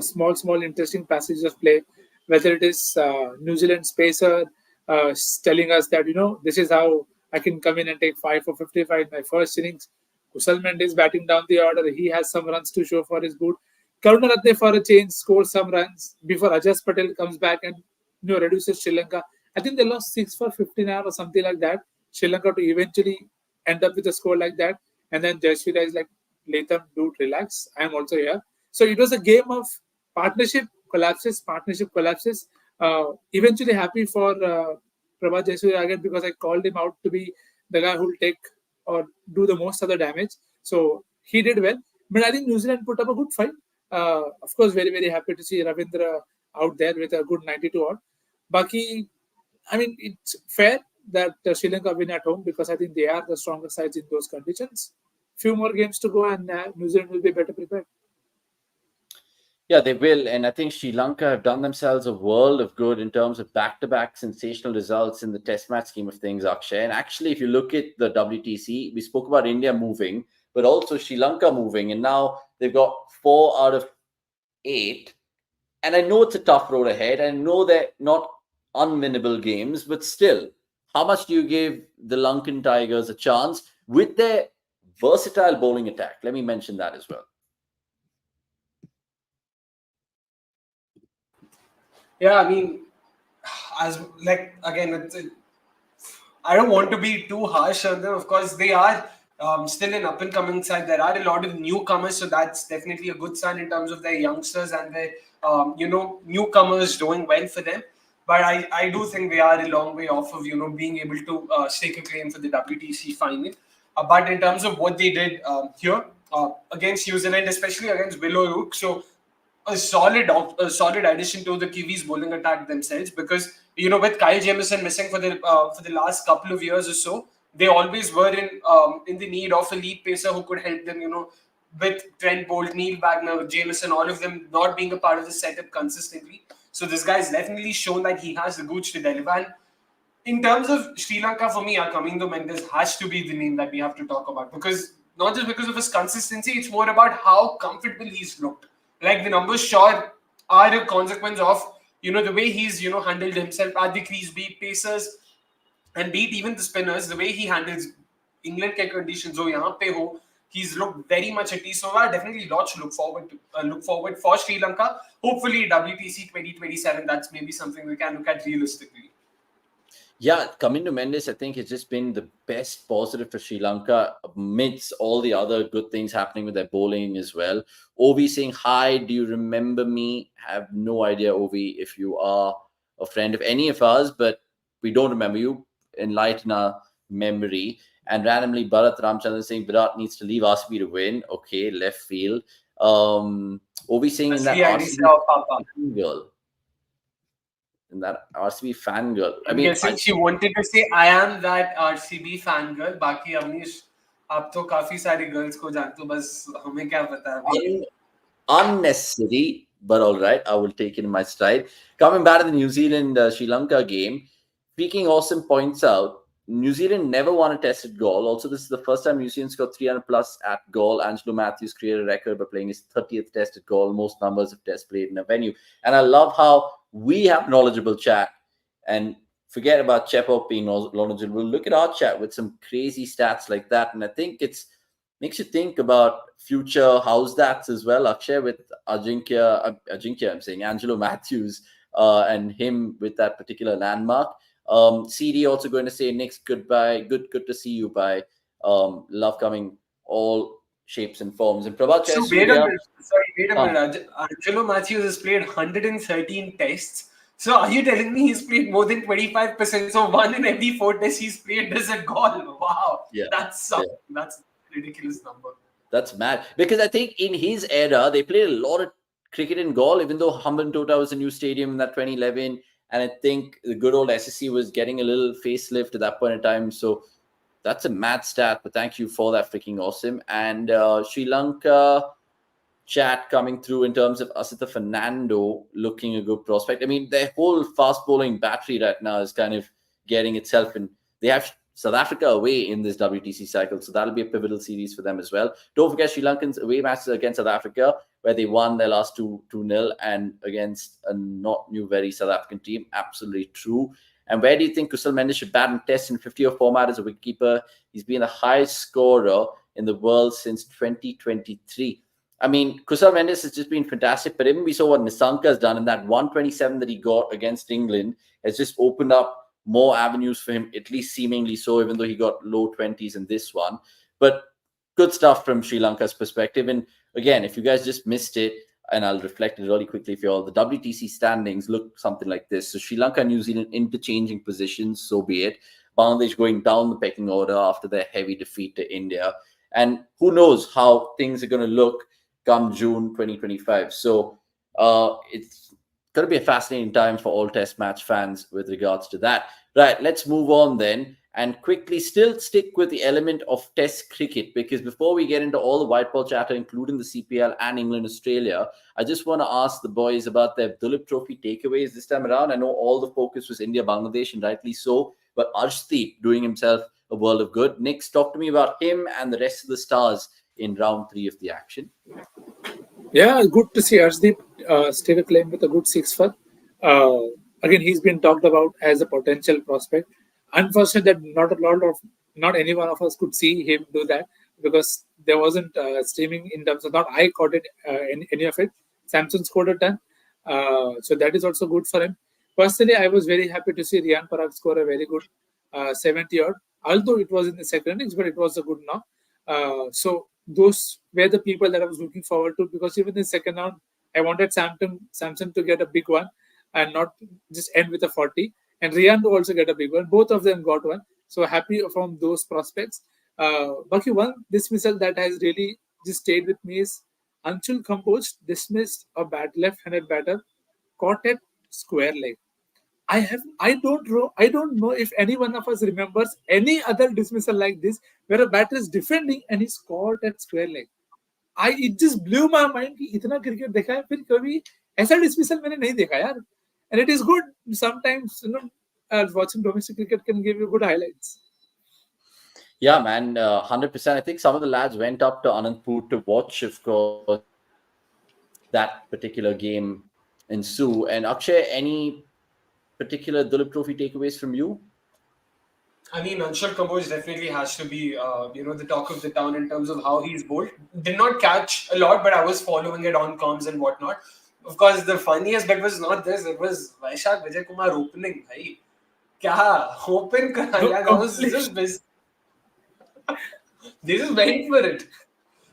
small interesting passages of play. Whether it is New Zealand spacer telling us that this is how I can come in and take 5 for 55 in my first innings. Kusal Mendes batting down the order. He has some runs to show for his boot. Karunaratne for a change scores some runs before Ajaz Patel comes back and reduces Sri Lanka. I think they lost 6 for 59 or something like that. Sri Lanka to eventually end up with a score like that. And then Jayasuriya is like, Latham, dude, relax. I'm also here. So it was a game of partnership collapses. Eventually happy for Prabhat Jayasuriya again because I called him out to be the guy who will take or do the most of the damage. So he did well. But I think New Zealand put up a good fight. Of course, very, very happy to see Ravindra out there with a good 92 odd. Baki, I mean, it's fair that Sri Lanka win at home because I think they are the stronger sides in those conditions. Few more games to go and New Zealand will be better prepared. Yeah, they will. And I think Sri Lanka have done themselves a world of good in terms of back-to-back sensational results in the test match scheme of things, Akshay. And actually, if you look at the WTC, we spoke about India moving, but also Sri Lanka moving. And now they've got 4 out of 8. And I know it's a tough road ahead. I know they're not unwinnable games, but still, how much do you give the Lankan Tigers a chance with their versatile bowling attack? Let me mention that as well. Yeah, I mean, I don't want to be too harsh on them. Of course, they are still an up-and-coming side. There are a lot of newcomers, so that's definitely a good sign in terms of their youngsters and their, newcomers doing well for them. But I do think they are a long way off of, being able to stake a claim for the WTC final. But in terms of what they did here against New Zealand, especially against Willow Rook, so a solid addition to the Kiwis bowling attack themselves because with Kyle Jamieson missing for the last couple of years or so, they always were in the need of a lead pacer who could help them. With Trent Bolt, Neil Wagner, Jamieson, all of them not being a part of the setup consistently. So this guy's definitely shown that he has the goods to deliver. And in terms of Sri Lanka, for me, Kamindo Mendes has to be the name that we have to talk about because not just because of his consistency, it's more about how comfortable he's looked. Like the numbers sure are a consequence of the way he's handled himself at the crease, beat pacers and beat even the spinners. The way he handles England ke conditions, so yahan pe ho, he's looked very much at ease. So I definitely lots to look forward for Sri Lanka. Hopefully WTC 2027. That's maybe something we can look at realistically. Yeah, coming to Mendes, I think it's just been the best positive for Sri Lanka amidst all the other good things happening with their bowling as well. Ovi saying hi, do you remember me? Have no idea, Ovi, if you are a friend of any of us, but we don't remember you. Enlighten our memory. And randomly, Bharat Ramchandran saying Virat needs to leave RCB to win. Okay, left field. Ovi saying in That's that the idea RCB of Papa. girl. In that RCB fangirl. I I'm mean, guessing she wanted to say, I am that RCB fangirl. बाकी अवनीश आप तो काफी सारी girls को जानते हो बस हमें क्या पता अभी. unnecessary, but all right, I will take it in my stride. Coming back to the New Zealand Sri Lanka game, Speaking Awesome points out New Zealand never won a tested goal. Also, this is the first time New Zealand scored 300 plus at goal. Angelo Matthews created a record by playing his 30th tested goal, most numbers of tests played in a venue. And I love how we have knowledgeable chat and forget about Chepo being knowledgeable. Look at our chat with some crazy stats like that. And I think it's makes you think about future Howzzats as well. Akshay with Ajinkya, I'm saying Angelo Matthews, and him with that particular landmark. CD also going to say Nick's goodbye, good to see you. Bye. Love coming all shapes and forms. And Prabhat So wait a Jayasuriya, minute. Sorry, wait a minute. Angelo Matthews has played 113 tests. So are you telling me he's played more than 25%? So one in every 4 tests he's played is a goal. Wow. yeah, That's that's a ridiculous number. that's mad. Because I think in his era, they played a lot of cricket in Gaul, even though Hambantota was a new stadium in that 2011. And I think the good old SSC was getting a little facelift at that point in time. So that's a mad stat, but thank you for that. Freaking awesome. And Sri Lanka chat coming through in terms of Asita Fernando looking a good prospect. I mean, their whole fast bowling battery right now is kind of getting itself in. They have South Africa away in this WTC cycle, so that'll be a pivotal series for them as well. Don't forget Sri Lankan's away matches against South Africa, where they won their last 2-0, and against a not new very South African team. Absolutely true. And where do you think Kusal Mendes should bat and test in 50-over format as a wicketkeeper? He's been the highest scorer in the world since 2023. I mean, Kusal Mendes has just been fantastic, but even we saw what Nissanka has done, and that 127 that he got against England has just opened up more avenues for him, at least seemingly so, even though he got low 20s in this one. But good stuff from Sri Lanka's perspective. And again, if you guys just missed it, and I'll reflect it really quickly for you all, the WTC standings look something like this. So Sri Lanka and New Zealand interchanging positions, so be it. Bangladesh going down the pecking order after their heavy defeat to India. And who knows how things are going to look come June 2025. So it's going to be a fascinating time for all test match fans with regards to that. Right, let's move on then and quickly still stick with the element of test cricket, because before we get into all the white ball chatter, including the CPL and England, Australia, I just want to ask the boys about their Duleep Trophy takeaways this time around. I know all the focus was India, Bangladesh, and rightly so, but Arshdeep doing himself a world of good. Nick, talk to me about him and the rest of the stars in round 3 of the action. Yeah, good to see Arshdeep stake a claim with a good 6 for. Again, he's been talked about as a potential prospect. Unfortunate that not any one of us could see him do that, because there wasn't streaming in terms of, not I caught it in any of it. Samson scored a ton, so that is also good for him. Personally, I was very happy to see Riyan Parag score a very good 70 odd, although it was in the second innings, but it was a good knock. So those were the people that I was looking forward to, because even in the second round, I wanted Samson to get a big one and not just end with a 40, and Riyan to also get a big one. Both of them got one. So happy from those prospects. Baki, one dismissal that has really just stayed with me is Anshul Kamboj dismissed a left-handed batter caught at square leg. I don't know if any one of us remembers any other dismissal like this where a batter is defending and he's caught at square leg. It just blew my mind कि इतना cricket देखा है, फिर कभी ऐसा dismissal मैंने नहीं देखा यार. And it is good sometimes, watching domestic cricket can give you good highlights. Yeah, man, 100%. I think some of the lads went up to Anandpur to watch, of course, that particular game ensue. And Akshay, any particular Duleep Trophy takeaways from you? I mean, Anshul Kamboj definitely has to be, the talk of the town in terms of how he's bowled. Did not catch a lot, but I was following it on comms and whatnot. Of course, the funniest bit was not this. It was Vaishak Vijay Kumar opening. Bhai. Kya? Open kara, No, yeah, that was just they just went for it.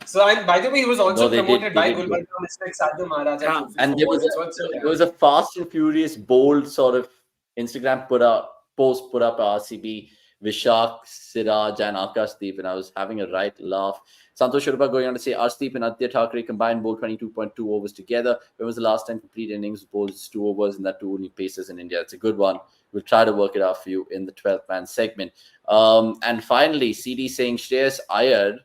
So, and by the way, he was also No, they did. promoted They by did good. Gulbarga Mistakes at the Maharaja Yeah. Trophy. And For there what was it's worth, so a, yeah. there was a fast and furious, bold sort of Instagram post put up RCB, Vishak, Siraj, and Akashdeep, and I was having a right laugh. Santosh Sharma going on to say Arshdeep and Aditya Thackeray combined bowled 22.2 overs together. When was the last time complete innings bowled 2 overs, and that two only paces in India? It's a good one. We'll try to work it out for you in the 12th man segment. And finally, CD saying Shreyas Iyer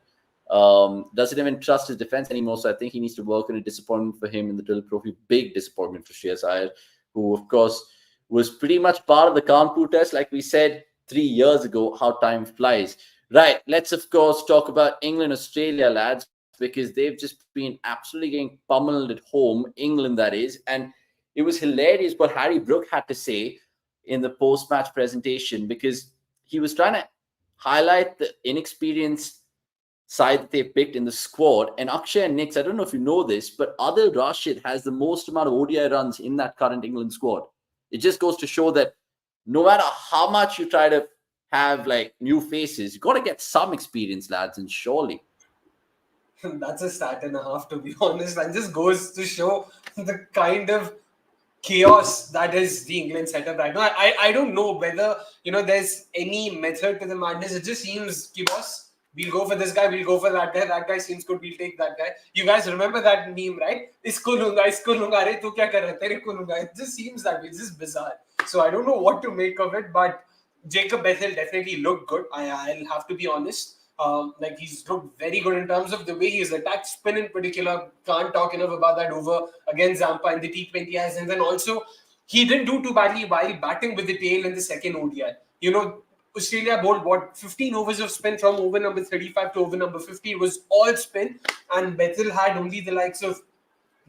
doesn't even trust his defense anymore. So I think he needs to work on a disappointment for him in the Duleep Trophy. Big disappointment for Shreyas Iyer, who, of course, was pretty much part of the Kanpur test, like we said 3 years ago, how time flies. Right, let's, of course, talk about England, Australia, lads, because they've just been absolutely getting pummeled at home, England, that is. And it was hilarious what Harry Brook had to say in the post-match presentation, because he was trying to highlight the inexperienced side that they picked in the squad. And Akshay and Nix, I don't know if you know this, but Adil Rashid has the most amount of ODI runs in that current England squad. It just goes to show that no matter how much you try to have like new faces, you got to get some experience, lads, and surely. That's a stat and a half, to be honest, and just goes to show the kind of chaos that is the England setup right now. I don't know whether there's any method to the madness. It just seems, boss, we'll go for this guy, we'll go for that guy. That guy seems good, we'll take that guy. You guys remember that meme, right? Isko lunga, re tu kya kar raha hai? Tere ko lunga. It just seems that way. It's just bizarre. So I don't know what to make of it, but Jacob Bethel definitely looked good. I'll have to be honest. Like he's looked very good in terms of the way he's attacked spin in particular. Can't talk enough about that over against Zampa in the T20Is. And then also, he didn't do too badly while batting with the tail in the second ODI. Australia bowled 15 overs of spin from over number 35 to over number 50. It was all spin, and Bethel had only the likes of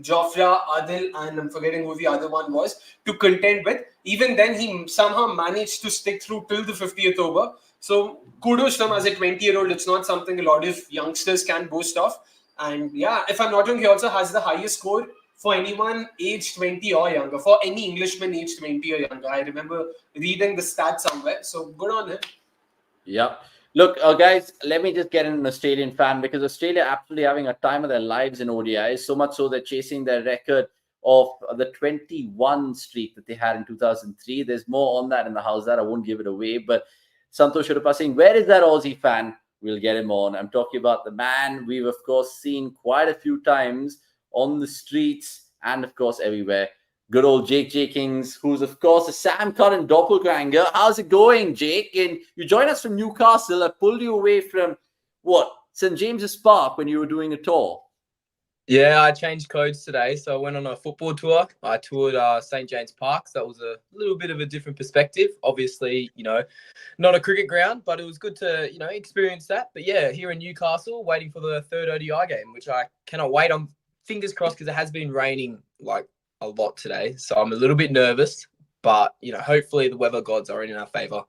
Jofra, Adil, and I'm forgetting who the other one was, to contend with. Even then, he somehow managed to stick through till the 50th over. So kudos to him as a 20-year-old. It's not something a lot of youngsters can boast of. And yeah, if I'm not wrong, he also has the highest score for anyone aged 20 or younger, for any Englishman aged 20 or younger. I remember reading the stats somewhere. So good on him. Yep. Look, guys, let me just get in an Australian fan, because Australia absolutely having a time of their lives in ODIs, so much so they're chasing their record of the 21 streak that they had in 2003. There's more on that in the Howzzat. I won't give it away, but Santosh Sharma saying, where is that Aussie fan? We'll get him on. I'm talking about the man we've, of course, seen quite a few times on the streets and, of course, everywhere. Good old Jake Jeakings, who's, of course, a Sam Curran doppelganger. How's it going, Jake? And you joined us from Newcastle. I pulled you away from, St. James's Park when you were doing a tour. Yeah, I changed codes today. So I went on a football tour. I toured St. James Park. So that was a little bit of a different perspective. Obviously, not a cricket ground, but it was good to, experience that. But yeah, here in Newcastle, waiting for the third ODI game, which I cannot wait. I'm fingers crossed because it has been raining like a lot today. So I'm a little bit nervous, but, hopefully the weather gods are in our favour.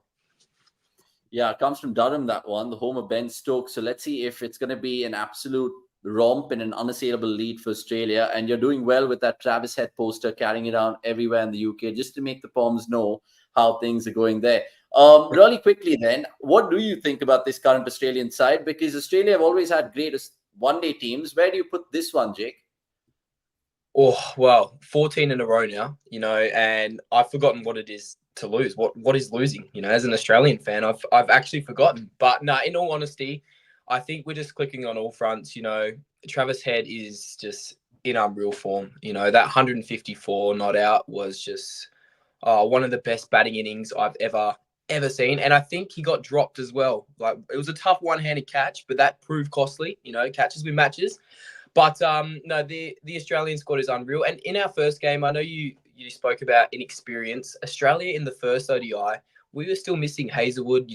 Yeah, it comes from Durham, that one, the home of Ben Stokes. So let's see if it's going to be an absolute romp and an unassailable lead for Australia. And you're doing well with that Travis Head poster, carrying it around everywhere in the UK, just to make the Poms know how things are going there. Really quickly then, what do you think about this current Australian side? Because Australia have always had great one-day teams. Where do you put this one, Jake? Oh, well, 14 in a row now, and I've forgotten what it is to lose. What is losing? As an Australian fan, I've actually forgotten. But no, in all honesty, I think we're just clicking on all fronts. Travis Head is just in unreal form. That 154 not out was just one of the best batting innings I've ever seen. And I think he got dropped as well. Like, it was a tough one-handed catch, but that proved costly. Catches with matches. But no, the Australian squad is unreal. And in our first game, I know you spoke about inexperience. Australia in the first ODI, we were still missing Hazelwood,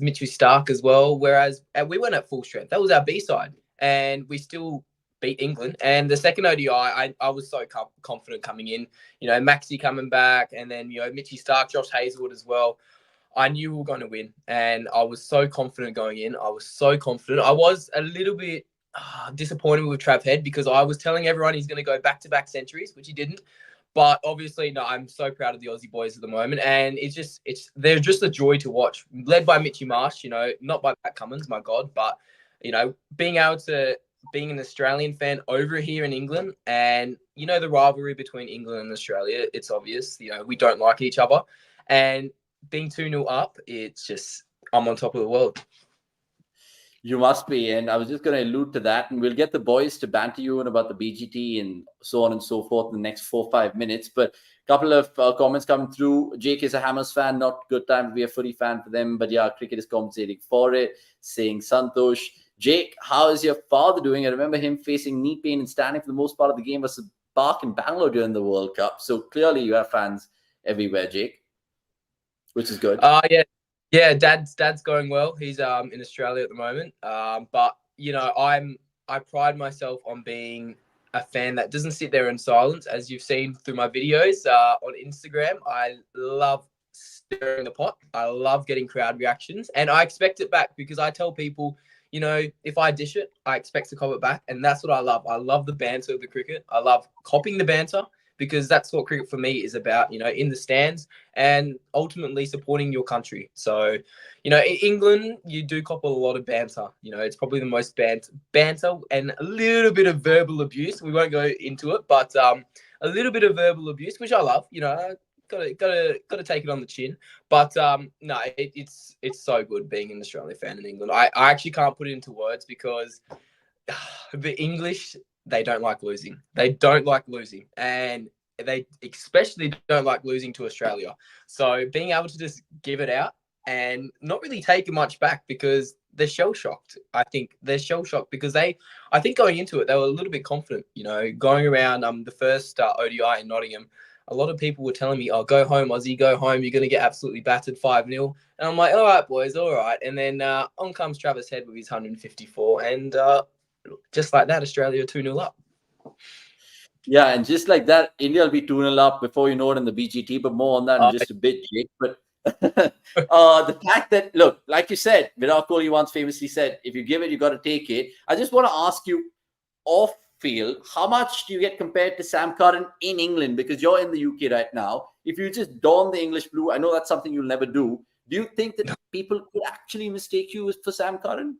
Mitchell Stark as well. Whereas we went at full strength. That was our B side, and we still beat England. And the second ODI, I was so confident coming in. Maxi coming back, and then Mitchie Stark, Josh Hazelwood as well. I knew we were going to win, and I was so confident going in. I was so confident. I was a little bit disappointed with Trav Head because I was telling everyone he's going to go back-to-back centuries, which he didn't. But obviously, no, I'm so proud of the Aussie boys at the moment, and they're just a joy to watch. Led by Mitchy Marsh, not by Pat Cummins, my God, but being an Australian fan over here in England, and the rivalry between England and Australia, it's obvious. We don't like each other, and being 2-0 up, it's just I'm on top of the world. You must be. And I was just going to allude to that. And we'll get the boys to banter you in about the BGT and so on and so forth in the next 4-5 minutes. But a couple of comments coming through. Jake is a Hammers fan. Not good time to be a footy fan for them. But yeah, cricket is compensating for it. Saying Santosh. Jake, how is your father doing? I remember him facing knee pain and standing for the most part of the game versus Park in Bangalore during the World Cup. So clearly you have fans everywhere, Jake, which is good. Yeah, dad's going well. He's in Australia at the moment. But I pride myself on being a fan that doesn't sit there in silence, as you've seen through my videos on Instagram. I love stirring the pot. I love getting crowd reactions, and I expect it back because I tell people, if I dish it, I expect to cop it back, and that's what I love. I love the banter of the cricket. I love copying the banter, because that's what cricket for me is about, in the stands and ultimately supporting your country. So, in England, you do cop a lot of banter. It's probably the most banter and a little bit of verbal abuse. We won't go into it, but a little bit of verbal abuse, which I love. Gotta take it on the chin. But no, it's so good being an Australian fan in England. I actually can't put it into words because the English, they don't like losing. They don't like losing. And they especially don't like losing to Australia. So being able to just give it out and not really take much back because they're shell-shocked. I think they're shell-shocked because I think going into it, they were a little bit confident. Going around the first ODI in Nottingham, a lot of people were telling me, oh, go home, Aussie, go home. You're going to get absolutely battered 5-0. And I'm like, all right, boys, all right. And then on comes Travis Head with his 154. And just like that, Australia 2-0 up. Yeah, and just like that, India will be 2-0 up before you know it in the BGT, but more on that in just a bit, Jake. But the fact that, look, like you said, Virat Kohli once famously said, if you give it, you got to take it. I just want to ask you off field, how much do you get compared to Sam Curran in England? Because you're in the UK right now. If you just don the English blue, I know that's something you'll never do. Do you think that people could actually mistake you for Sam Curran?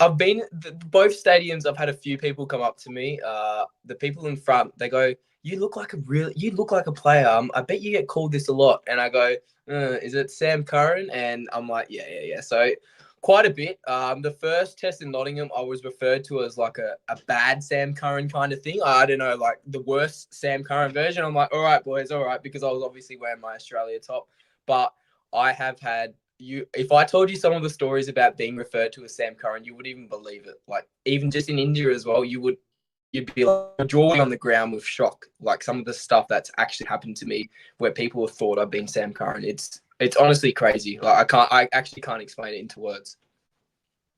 I've been both stadiums. I've had a few people come up to me. The people in front, they go, "You look like a player. I bet you get called this a lot." And I go, "Is it Sam Curran?" And I'm like, "Yeah." So quite a bit. The first test in Nottingham, I was referred to as like a bad Sam Curran kind of thing. I don't know, like the worst Sam Curran version. I'm like, all right, boys, all right, because I was obviously wearing my Australia top. But I have had. If I told you some of the stories about being referred to as Sam Curran, you wouldn't even believe it. Like even just in India as well, you'd be like drawing on the ground with shock. Like some of the stuff that's actually happened to me, where people have thought I've been Sam Curran. It's honestly crazy. Like I actually can't explain it into words.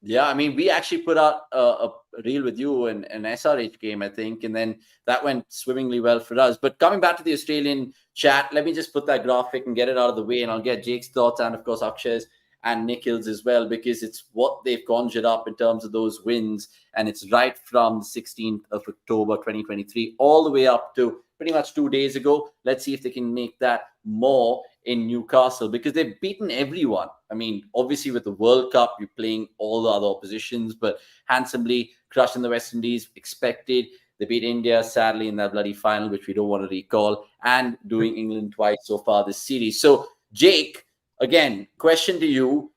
Yeah, I mean, we actually put out a reel with you in an SRH game, I think, and then that went swimmingly well for us. But coming back to the Australian chat, let me just put that graphic and get it out of the way, and I'll get Jake's thoughts and, of course, Akshay's and Nikhil's as well, because it's what they've conjured up in terms of those wins, and it's right from the 16th of October 2023 all the way up to pretty much 2 days ago. Let's see if they can make that more in Newcastle, because they've beaten everyone. I mean, obviously with the World Cup, you're playing all the other oppositions, but handsomely crushing the West Indies, expected. They beat India, sadly, in that bloody final, which we don't want to recall, and doing England twice so far this series. So, Jake, again, question to you.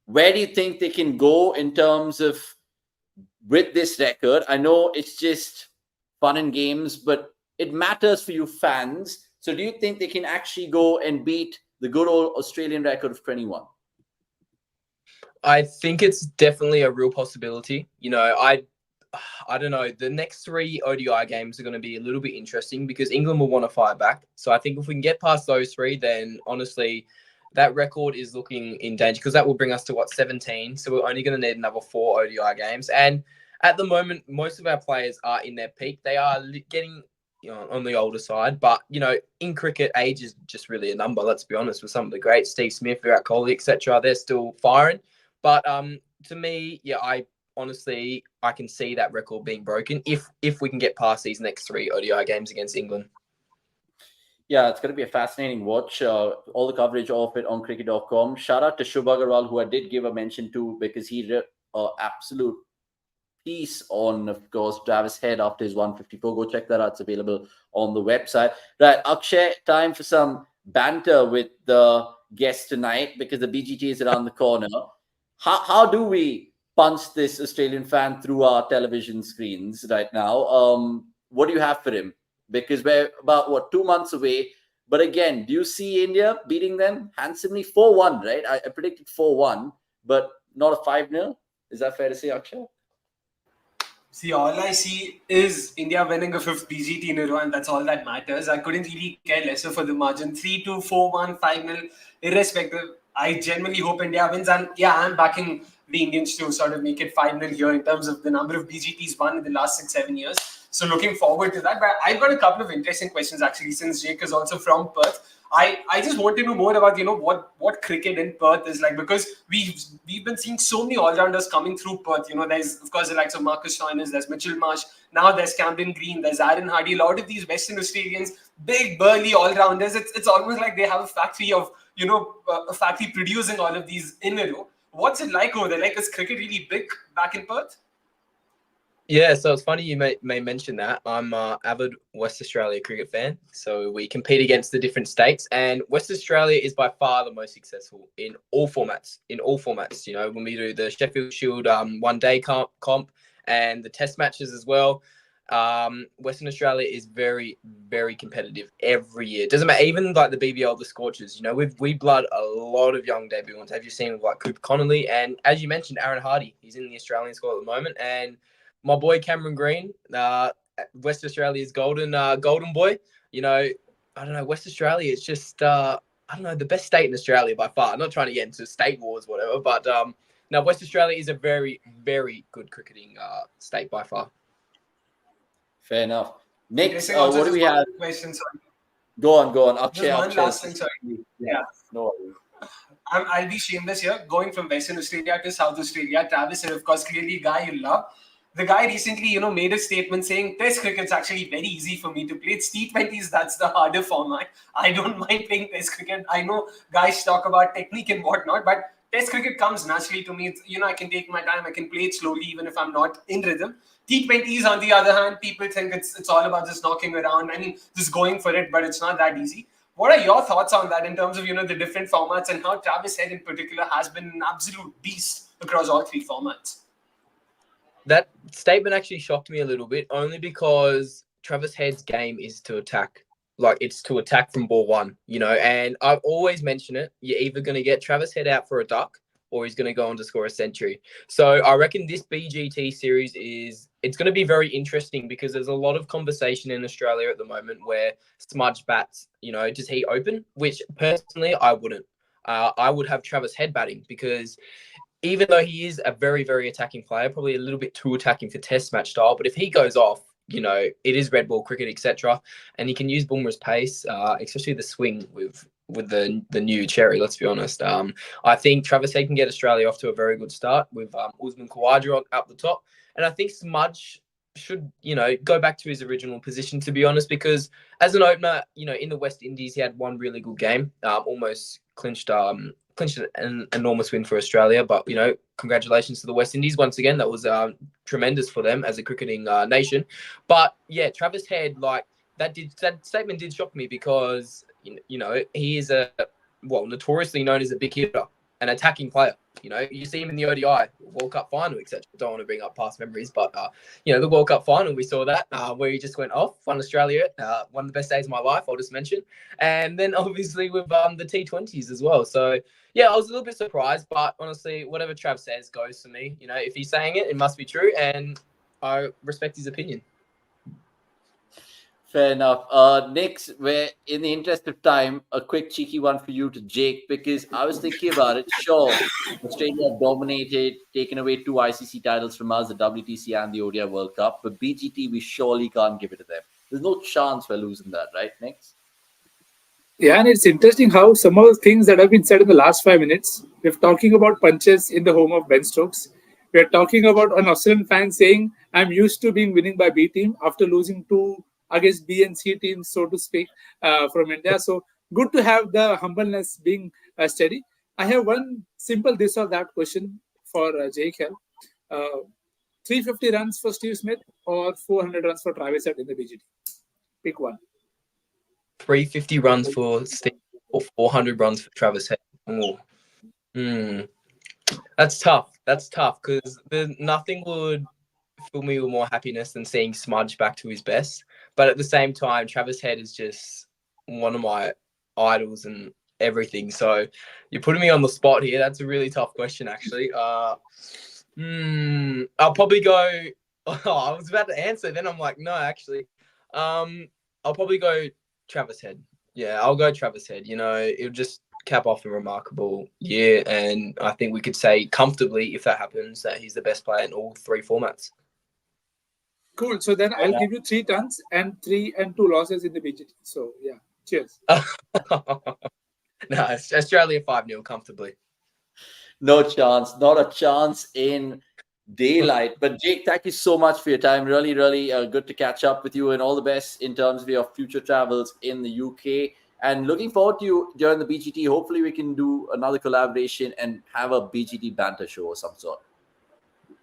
Where do you think they can go in terms of with this record? I know it's just fun and games, but it matters for you fans. So do you think they can actually go and beat the good old Australian record of 21? I think it's definitely a real possibility. I don't know. The next 3 ODI games are going to be a little bit interesting because England will want to fire back. So I think if we can get past those 3, then honestly, that record is looking in danger because that will bring us to 17. So we're only going to need another 4 ODI games. And at the moment, most of our players are in their peak. They are getting on the older side, but in cricket, age is just really a number. Let's be honest. With some of the greats, Steve Smith, Virat Kohli, etc., they're still firing. But to me, yeah, honestly, I can see that record being broken if we can get past these next 3 ODI games against England. Yeah, it's going to be a fascinating watch. All the coverage of it on cricket.com. Shout out to Shubh Agarwal, who I did give a mention to because he did an absolute piece on, of course, Travis Head after his 154. Go check that out. It's available on the website. Right, Akshay, time for some banter with the guest tonight because the BGT is around the corner. How do we punch this Australian fan through our television screens right now? What do you have for him? Because we're about 2 months away. But again, do you see India beating them handsomely 4-1, right? I predicted 4-1, but not a 5-0. Is that fair to say, Akshay? See, all I see is India winning a 5th BGT in a row, and that's all that matters. I couldn't really care lesser for the margin. 3-2, 4-1, 5-0, irrespective. I genuinely hope India wins. And yeah, I'm backing the Indians to sort of make it 5-0 here in terms of the number of BGTs won in the last 6-7 years. So looking forward to that. But I've got a couple of interesting questions actually, since Jake is also from Perth. I just want to know more about what cricket in Perth is like, because we've been seeing so many all-rounders coming through Perth. There's of course the likes of Marcus Stoinis, there's Mitchell Marsh, now there's Camden Green, there's Aaron Hardy. A lot of these Western Australians, big burly all-rounders. It's almost like they have a factory of a factory producing all of these in a row. What's it like over there? Like, is cricket really big back in Perth? Yeah, so it's funny you may mention that. I'm an avid West Australia cricket fan, so we compete against the different states, and West Australia is by far the most successful in all formats. When we do the Sheffield Shield one-day comp and the Test matches as well, Western Australia is very, very competitive every year. Doesn't matter, even like the BBL, the Scorchers. We blood a lot of young debutants. Have you seen like Cooper Connolly, and as you mentioned, Aaron Hardy? He's in the Australian squad at the moment, and my boy Cameron Green, West Australia's golden boy. I don't know, West Australia is just I don't know, the best state in Australia by far. I'm not trying to get into state wars, whatever, but no, West Australia is a very, very good cricketing state by far. Fair enough. Next, what do we have? Question, sorry. Go on. Akshay, Just one last thing, sorry. Yeah. No worries. I'll be shameless here. Going from Western Australia to South Australia, Travis is, of course, clearly a guy you love. The guy recently, made a statement saying Test cricket's actually very easy for me to play. It's T20s, that's the harder format. I don't mind playing Test cricket. I know guys talk about technique and whatnot, but Test cricket comes naturally to me. I can take my time. I can play it slowly, even if I'm not in rhythm. T20s, on the other hand, people think it's all about just knocking around. I mean, just going for it, but it's not that easy. What are your thoughts on that in terms of, the different formats and how Travis Head in particular has been an absolute beast across all 3 formats? That statement actually shocked me a little bit, only because Travis Head's game is to attack. Like, it's to attack from ball 1, and I've always mentioned it. You're either going to get Travis Head out for a duck or he's going to go on to score a century. So I reckon this BGT series it's going to be very interesting because there's a lot of conversation in Australia at the moment where Smudge bats, does he open? Which personally, I wouldn't. I would have Travis Head batting because even though he is a very, very attacking player, probably a little bit too attacking for Test match style, but if he goes off, it is red ball cricket, etc., and he can use Bumrah's pace, especially the swing with the new cherry. Let's be honest. I think Travis Head can get Australia off to a very good start with Usman Khawaja up the top, and I think Smudge should go back to his original position, to be honest, because as an opener, in the West Indies, he had one really good game, almost clinched an enormous win for Australia. But congratulations to the West Indies once again. That was tremendous for them as a cricketing nation. But yeah, Travis Head, that statement did shock me because he is notoriously known as a big hitter, an attacking player. You see him in the ODI World Cup final, etc. Don't want to bring up past memories, but the World Cup final, we saw that where he just went off, won Australia, one of the best days of my life, I'll just mention, and then obviously with the T20s as well. So yeah, I was a little bit surprised, but honestly, whatever Trav says goes for me. If he's saying it, it must be true, and I respect his opinion. Fair enough. Next, where in the interest of time, a quick cheeky one for you to Jake, because I was thinking about it. Sure, Australia dominated, taken away 2 ICC titles from us, the WTC and the ODI World Cup, but BGT, we surely can't give it to them. There's no chance we're losing that, right? Next. Yeah, and it's interesting how some of the things that have been said in the last 5 minutes, we're talking about punches in the home of Ben Stokes. We are talking about an Australian fan saying, I'm used to being winning by B team after losing two against B and C teams, so to speak, from India. So good to have the humbleness being steady. I have one simple this or that question for Jake here. 350 runs for Steve Smith or 400 runs for Travis Head in the BGT? Pick one. 350 runs for Steve or 400 runs for Travis Head. Oh. That's tough. That's tough because nothing would fill me with more happiness than seeing Smudge back to his best. But at the same time, Travis Head is just one of my idols and everything. So you're putting me on the spot here. That's a really tough question, actually. I'll probably go. Oh, I was about to answer, then I'm like, no, actually. I'll probably go Travis Head. Yeah, I'll go Travis Head. You know, it'll just cap off a remarkable year, and I think we could say comfortably, if that happens, that he's the best player in all three formats. Cool. So then I'll give you 3 tons and 3 and 2 losses in the BGT. So yeah, cheers. No, Australia 5-0 comfortably. No chance, not a chance in daylight. But Jake, thank you so much for your time. Really, really good to catch up with you, and all the best in terms of your future travels in the UK. And looking forward to you during the BGT. Hopefully, we can do another collaboration and have a BGT banter show or some sort.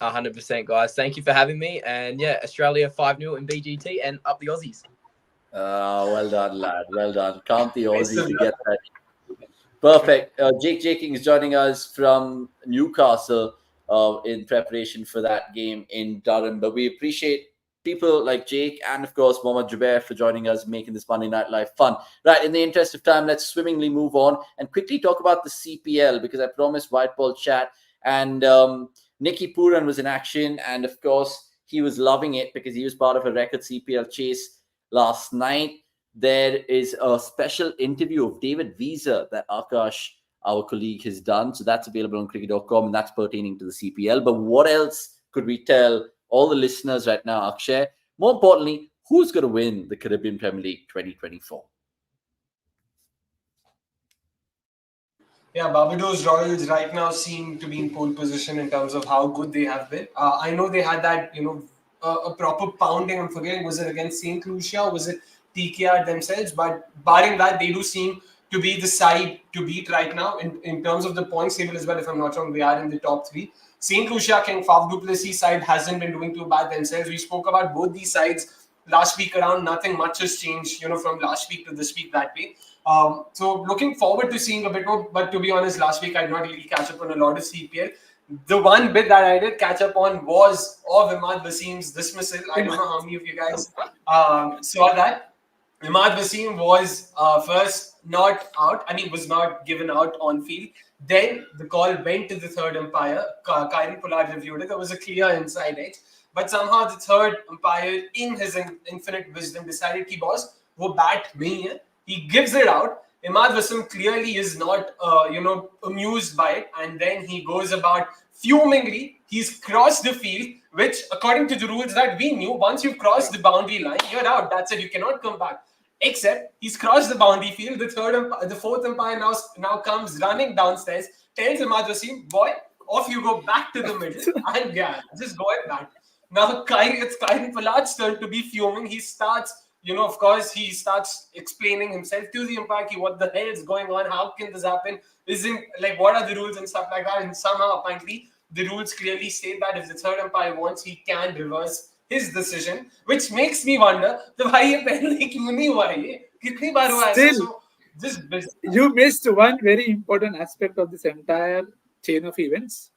100%, guys. Thank you for having me. And yeah, Australia 5-0 in BGT and up the Aussies. Well done, lad. Well done. Count the Aussie to get that. Perfect. Jake Jeakings is joining us from Newcastle in preparation for that game in Durham. But we appreciate people like Jake and, of course, Muhammed Jubair for joining us, making this Monday Night Live fun. Right, in the interest of time, let's swimmingly move on and quickly talk about the CPL, because I promised White Ball Chat. And Nicky Pooran was in action. And, of course, he was loving it because he was part of a record CPL chase last night. There is a special interview of David Visa that Akash, our colleague, has done. So that's available on cricket.com, and that's pertaining to the CPL. But what else could we tell all the listeners right now, Akshay? More importantly, who's going to win the Caribbean Premier League 2024? Yeah, Barbados Royals right now seem to be in pole position in terms of how good they have been. I know they had that, a proper pounding. I'm forgetting, was it against St. Lucia? Was it TKR themselves? But barring that, they do seem to be the side to beat right now in terms of the points table as well. If I'm not wrong, they are in the top 3. St. Lucia, King Faf du Plessis side hasn't been doing too bad themselves. We spoke about both these sides last week around. Nothing much has changed, from last week to this week that way. So looking forward to seeing a bit more. But to be honest, last week I did not really catch up on a lot of CPL. The one bit that I did catch up on was of Imad Wasim's dismissal. I don't know how many of you guys saw that. Imad Wasim was first not out. Was not given out on field. Then the call went to the third umpire. Kyron Pollard reviewed it. There was a clear inside edge. But somehow the third umpire, in his infinite wisdom, decided कि boss, वो bat नहीं है. He gives it out. Imad Wasim clearly is not, amused by it. And then he goes about fumingly. He's crossed the field, which, according to the rules that we knew, once you've crossed the boundary line, you're out. That's it. You cannot come back. Except he's crossed the boundary field. The fourth umpire now comes running downstairs, tells Imad Wasim, boy, off you go back to the middle. And yeah, just go at that. Now it's Kyron Pollard's turn to be fuming. He starts, of course, he starts explaining himself to the umpire, what the hell is going on? How can this happen? What are the rules and stuff like that? And somehow, apparently, the rules clearly state that if the third umpire wants, he can reverse his decision, which makes me wonder, why ये पहले क्यों नहीं हुआ ये? कितनी बार हुआ ऐसा? So you missed one very important aspect of this entire chain of events.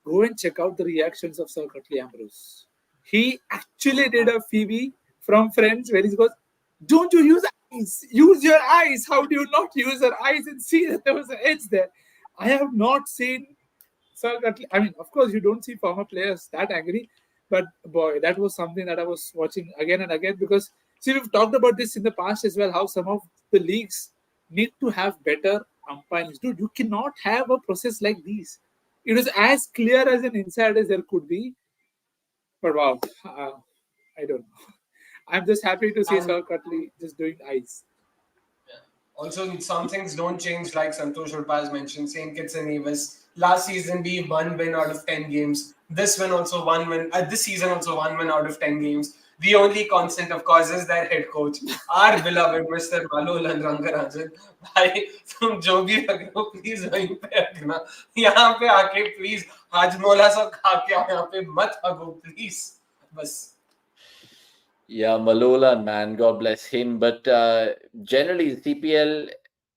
Go and check out the reactions of Sir Cutley Ambrose. He actually did a Phoebe from Friends where he goes, don't you use eyes? Use your eyes. How do you not use your eyes and see that there was an edge there? I have not seen Sir Cutley. Of course, you don't see former players that angry. But boy, that was something that I was watching again and again because, see, we've talked about this in the past as well, how some of the leagues need to have better umpires. Dude, you cannot have a process like this. It was as clear as an inside as there could be. But wow, I don't know. I'm just happy to see Sir Cutley just doing eyes. Also, some things don't change, like Santosh Urpa has mentioned. St. Kitts and Nevis. Last season, we 1 win out of 10 games. This win also 1 win. This season also 1 win out of 10 games. The only constant, of course, is their head coach, our beloved Mr. Malolan Rangarajan. भाई तुम जो भी रख हो please वहीं पे रखना यहाँ पे आके प्लीज हाजमोला सब खा के आओ यहाँ पे मत हगो प्लीज बस. Yeah, Malola, man, God bless him. But generally, the CPL,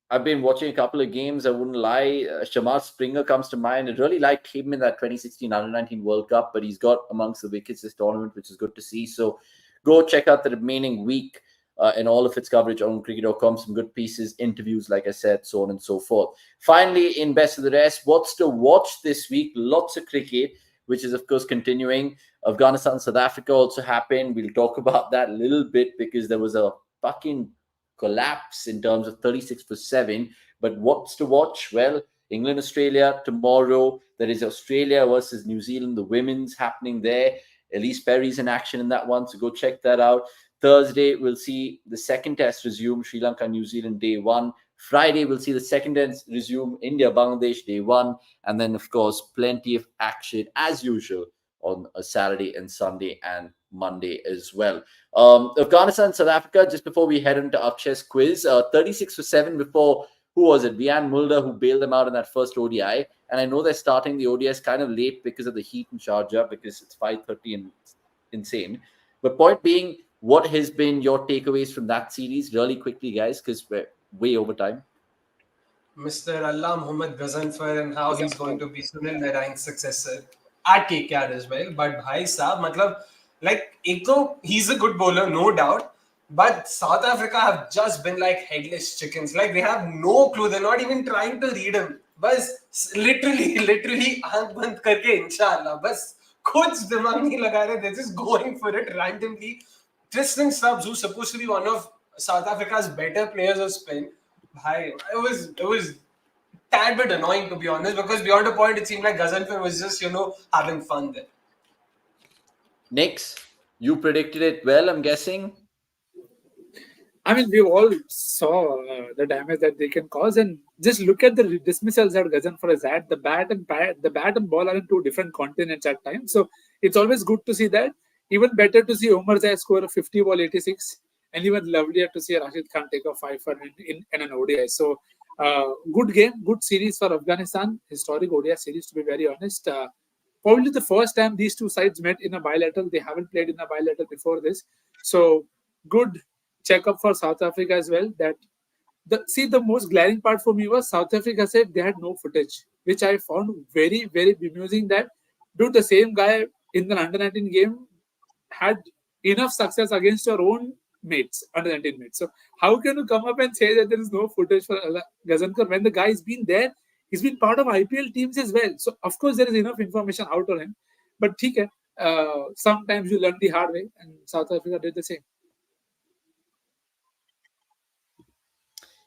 I've been watching a couple of games. I wouldn't lie. Shamar Springer comes to mind. I really liked him in that 2016 Under-19 World Cup, but he's got amongst the wickets this tournament, which is good to see. So go check out the remaining week and all of its coverage on cricket.com. Some good pieces, interviews, like I said, so on and so forth. Finally, in Best of the Rest, what's to watch this week? Lots of cricket, which is, of course, continuing. Afghanistan, South Africa also happened. We'll talk about that a little bit because there was a fucking collapse in terms of 36 for 7. But what's to watch? Well, England, Australia tomorrow. There is Australia versus New Zealand, the women's happening there. Elise Perry's in action in that one, so go check that out. Thursday, we'll see the second test resume, Sri Lanka, New Zealand, day 1. Friday, we'll see the second test resume, India, Bangladesh, day 1. And then, of course, plenty of action as usual on a Saturday and Sunday and Monday as well. Afghanistan, South Africa, just before we head into Akshay's quiz, 36 for 7 before, who was it? Vian Mulder, who bailed them out in that first ODI. And I know they're starting the ODIs kind of late because of the heat in Sharjah, because it's 5:30 and insane. But point being, what has been your takeaways from that series? Really quickly, guys, because we're way over time. Mr. Allah Muhammad Ghazanfar and how he's going to be Sunil Narayan's successor at KKR as well. But bhai saab, matlab, like, he's a good bowler, no doubt. But South Africa have just been like headless chickens. Like, they have no clue. They're not even trying to read him. Bas, literally, aankh band karke, inshallah. Bas, kuch dimag nahi laga rahe. They're just going for it randomly. Tristan Stubbs, who's supposed to be one of South Africa's better players of spin, bhai, it was tad bit annoying, to be honest, because beyond a point, it seemed like Ghazanfar was just, having fun there. Nix, you predicted it well, I'm guessing. I mean, we all saw the damage that they can cause, and just look at the dismissals that Ghazanfar has had. The bat and ball are in two different continents at times, so it's always good to see that. Even better to see Omar Zai score a 50 ball 86, and even lovelier to see Rashid Khan take a 5 in an ODI. So, good game, good series for Afghanistan. Historic ODI series, to be very honest. Probably the first time these two sides met in a bilateral. They haven't played in a bilateral before this. So, good check-up for South Africa as well. The most glaring part for me was South Africa said they had no footage, which I found very, very bemusing. That, dude, the same guy in the under-19 game had enough success against your own mates, under-19 mates. So how can you come up and say that there is no footage for Ghazanfar when the guy has been there? He's been part of IPL teams as well. So of course there is enough information out on him. But sometimes you learn the hard way, and South Africa did the same.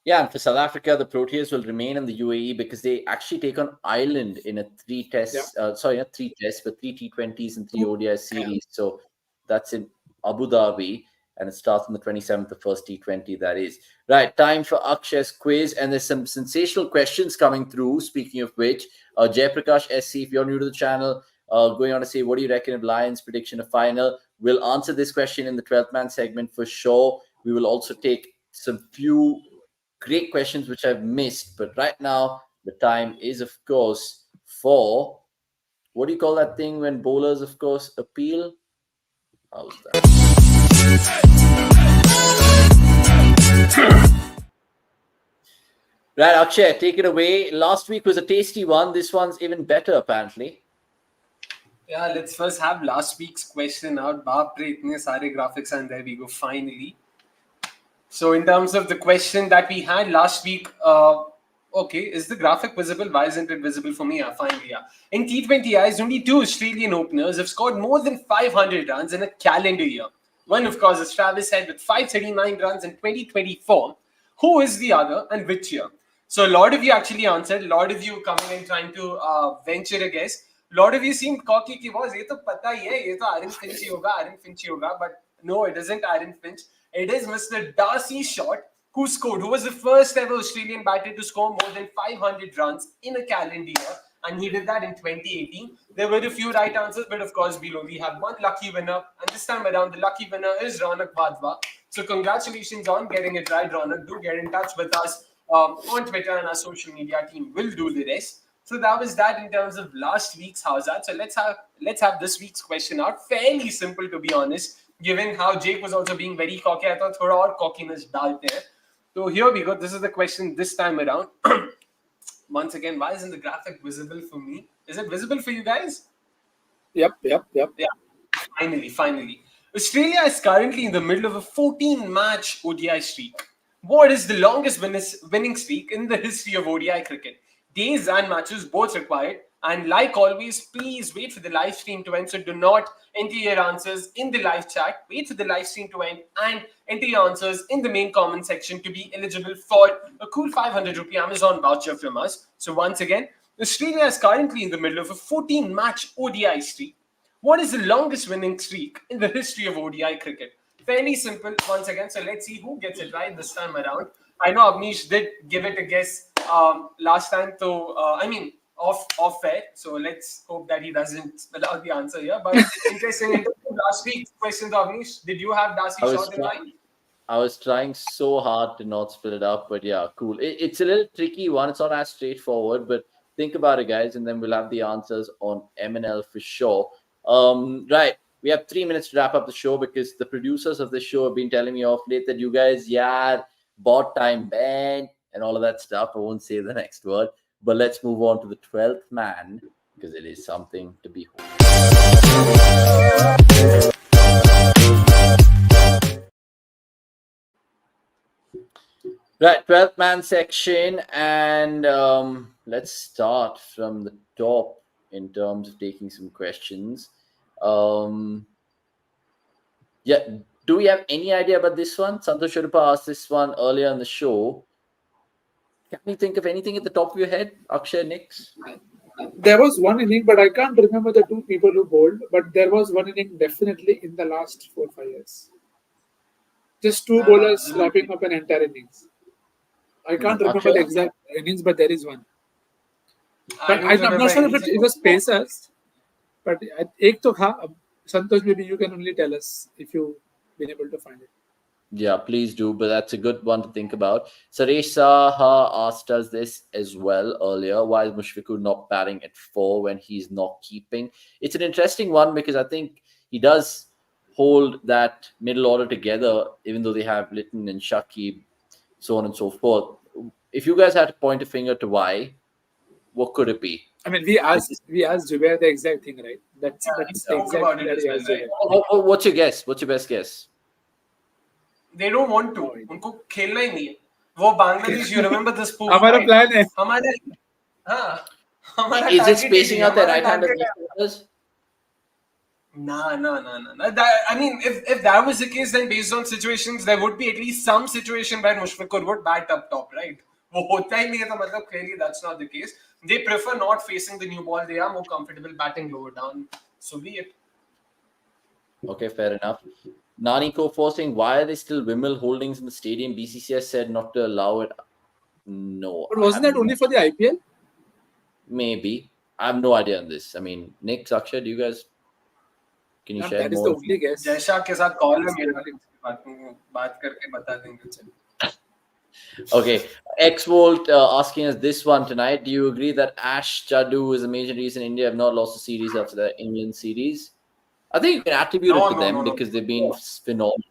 Yeah, and for South Africa, the Proteas will remain in the UAE because they actually take on Ireland in a three tests, but 3 T20s and 3 ODI series. Yeah. So that's in Abu Dhabi, and it starts on the 27th, the first T20, that is. Right, time for Akshay's quiz, and there's some sensational questions coming through. Speaking of which, Jayaprakash SC, if you're new to the channel, going on to say, what do you reckon of Lions prediction of final? We'll answer this question in the 12th man segment for sure. We will also take some few great questions which I've missed, but right now the time is, of course, for what do you call that thing when bowlers, of course, appeal? How's that? Right, Akshay, take it away. Last week was a tasty one. This one's even better, apparently. Yeah, let's first have last week's question out. Baapre, itne sare graphics, and there we go, finally. So in terms of the question that we had last week, okay, is the graphic visible? Why isn't it visible for me? Yeah, finally, yeah. In T20Is, only 2 Australian openers have scored more than 500 runs in a calendar year. One, of course, is Travis Head with 539 runs in 2024. Who is the other and which year? So a lot of you actually answered. A lot of you coming and trying to venture a guess. A lot of you seemed cocky ki boss, ye to pata hi hai, ye to Aaron Finch hoga, but no, it isn't Aaron Finch. It is Mr. Darcy Short. who was the first ever Australian batter to score more than 500 runs in a calendar year, and he did that in 2018. There were a few right answers, but of course, we'll only have one lucky winner, and this time around, the lucky winner is Ronak Vadva. So congratulations on getting it right, Ronak. Do get in touch with us on Twitter, and our social media team will do the rest. So that was that in terms of last week's Howzzat. So let's have this week's question out. Fairly simple, to be honest, given how Jake was also being very cocky. I thought thoda aur cockiness dalte hain. So here we go. This is the question this time around. Once again, why isn't the graphic visible for me? Is it visible for you guys? Yep. Yeah. Finally. Australia is currently in the middle of a 14-match ODI streak. What is the longest winning streak in the history of ODI cricket? Days and matches both required. And like always, please wait for the live stream to end. So do not enter your answers in the live chat. Wait for the live stream to end and enter your answers in the main comment section to be eligible for a cool 500 rupee Amazon voucher from us. So once again, Australia is currently in the middle of a 14-match ODI streak. What is the longest winning streak in the history of ODI cricket? Fairly simple once again. So let's see who gets it right this time around. I know Avnish did give it a guess last time, so off fair. So let's hope that he doesn't spell out the answer here. But interesting. Last week's questions, Avnish, did you have Darcy Short in mind? I was trying so hard to not spell it out, but yeah, cool. It's a little tricky one. It's not as straightforward, but think about it, guys, and then we'll have the answers on MNL for sure. Right. We have 3 minutes to wrap up the show because the producers of the show have been telling me off late that you guys, bought time banned and all of that stuff. I won't say the next word, but let's move on to the 12th man because it is something to behold. Right, 12th man section, and let's start from the top in terms of taking some questions. Do we have any idea about this one? Santosh Sharpa asked this one earlier in the show. Can you think of anything at the top of your head, Akshay, Nix? There was one inning, but I can't remember the two people who bowled. But there was one inning definitely in the last 4-5 years. Just two bowlers wrapping up an entire innings. I can't remember the exact innings, but there is one. But I'm not sure if it was Pacers. But ek to Santosh, maybe you can only tell us if you've been able to find it. Yeah, please do. But that's a good one to think about. Suresh Saha asked us this as well earlier. Why is Mushfiqur not batting at 4 when he's not keeping? It's an interesting one because I think he does hold that middle order together, even though they have Litton and Shakib, so on and so forth. If you guys had to point a finger to why, what could it be? I mean, we asked Jubair the exact thing, right? That's the exact thing that he asked Jubair. What's your guess? What's your best guess? They don't want to. उनको खेलना ही नहीं है. वो Bangladesh, you remember this pool? हमारा plan है. हमारा Is it spacing out the right-handed batters? No. I mean, if that was the case, then based on situations, there would be at least some situation where Mushfiqur would bat up top, right? वो होता ही नहीं है तो मतलब clearly that's not the case. They prefer not facing the new ball. They are more comfortable batting lower down. So be it. Okay, fair enough. Nani forcing, why are they still Wimmel holdings in the stadium? BCCI said not to allow it. No. But wasn't that only for the IPL? Maybe. I have no idea on this. I mean, Nick, Akshay, do you guys... Can you share that more? That is the only guess. Jaisha के साथ call है मेरा बात करके बता देंगे. Okay, X-Volt asking us this one tonight. Do you agree that Ash Jadoo is a major reason India have not lost a series after the England series? I think you can attribute it to them because they've been phenomenal.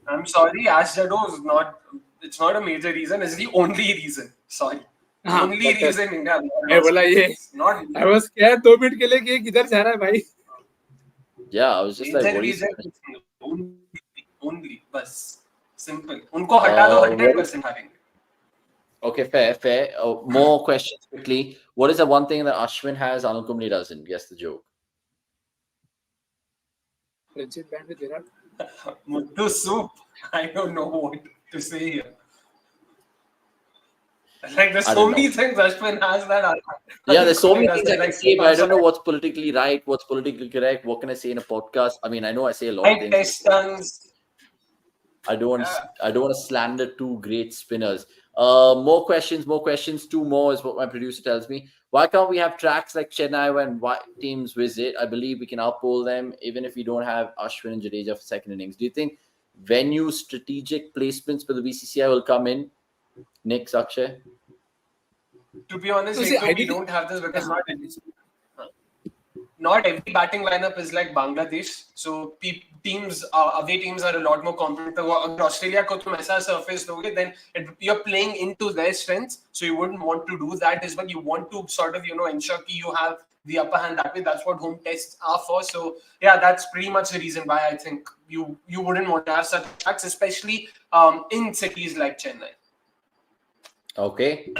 I'm sorry, Ash Jadoo is not. It's not a major reason. It's the only reason. Sorry, only reason India. Not. I was scared 2 minutes के लिए कि किधर जा रहा है भाई. Yeah, I was just like, what is only, बस. Simple. उनको हटा दो 100% हारेंगे. Okay, fair. More questions quickly. What is the one thing that Ashwin has, Anil Kumble doesn't? Guess the joke. Friendship band with Virat. Muttu soup. I don't know what to say here. Like there's so many things Ashwin has that. Yeah, there's so many things I can say, but I don't know what's politically right, what's politically correct. What can I say in a podcast? I mean, I know I say a lot of things. Test runs. I don't want to slander two great spinners. More questions. Two more is what my producer tells me. Why can't we have tracks like Chennai when teams visit? I believe we can outbowl them even if we don't have Ashwin and Jadeja for second innings. Do you think venue strategic placements for the BCCI will come in? Nick, Akshay? To be honest, So see, we don't have this because not every batting lineup is like Bangladesh. So away teams are a lot more competent. If Australia ko tum aisa surface doge, then you're playing into their strengths. So you wouldn't want to do that as well. You want to sort of, ensure that you have the upper hand that way. That's what home tests are for. So yeah, that's pretty much the reason why I think you wouldn't want to have such tracks, especially in cities like Chennai. Okay.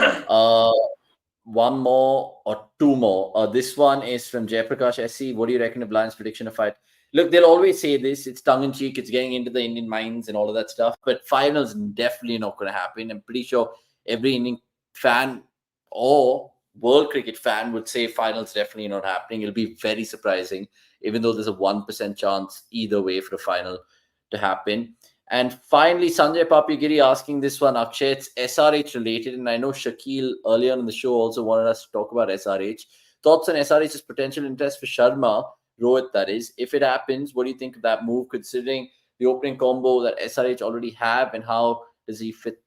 One more or two more. This one is from Jayaprakash SC. What do you reckon of Lions' prediction of fight? Look, they'll always say this. It's tongue-in-cheek. It's getting into the Indian minds and all of that stuff. But finals definitely not going to happen. I'm pretty sure every Indian fan or world cricket fan would say finals definitely not happening. It'll be very surprising, even though there's a 1% chance either way for the final to happen. And finally, Sanjay Papigiri asking this one, Akshay, it's SRH related. And I know Shakil earlier on in the show also wanted us to talk about SRH. Thoughts on SRH's potential interest for Sharma, Rohit, that is. If it happens, what do you think of that move, considering the opening combo that SRH already have, and how does he fit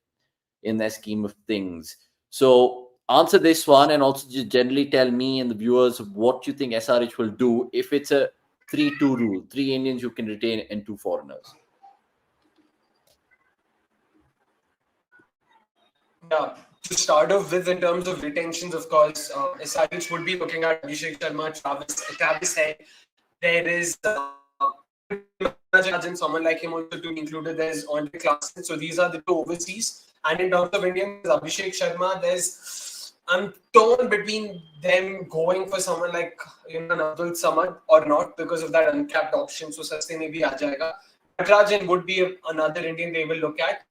in their scheme of things? So answer this one, and also just generally tell me and the viewers what you think SRH will do if it's a 3-2 rule. 3 Indians you can retain and 2 foreigners. Yeah, to start off with, in terms of retentions, of course, SRH would be looking at Abhishek Sharma, Travis Head. There is someone like him also to be included. There's Andre Clarkson. So these are the 2 overseas. And in terms of Indians, Abhishek Sharma, I'm torn between them going for someone like Abdul Samad or not because of that uncapped option. So Sasti may be aa jayega. Natarajan would be another Indian they will look at.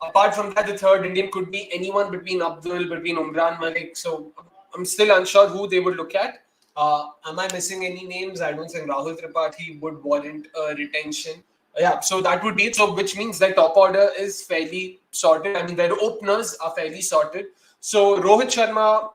Apart from that, the third Indian could be anyone between Abdul, between Umran Malik. So I'm still unsure who they would look at. Am I missing any names? I don't think Rahul Tripathi would warrant a retention. Yeah, so that would be it. So which means their top order is fairly sorted. I mean, their openers are fairly sorted. So Rohit Sharma,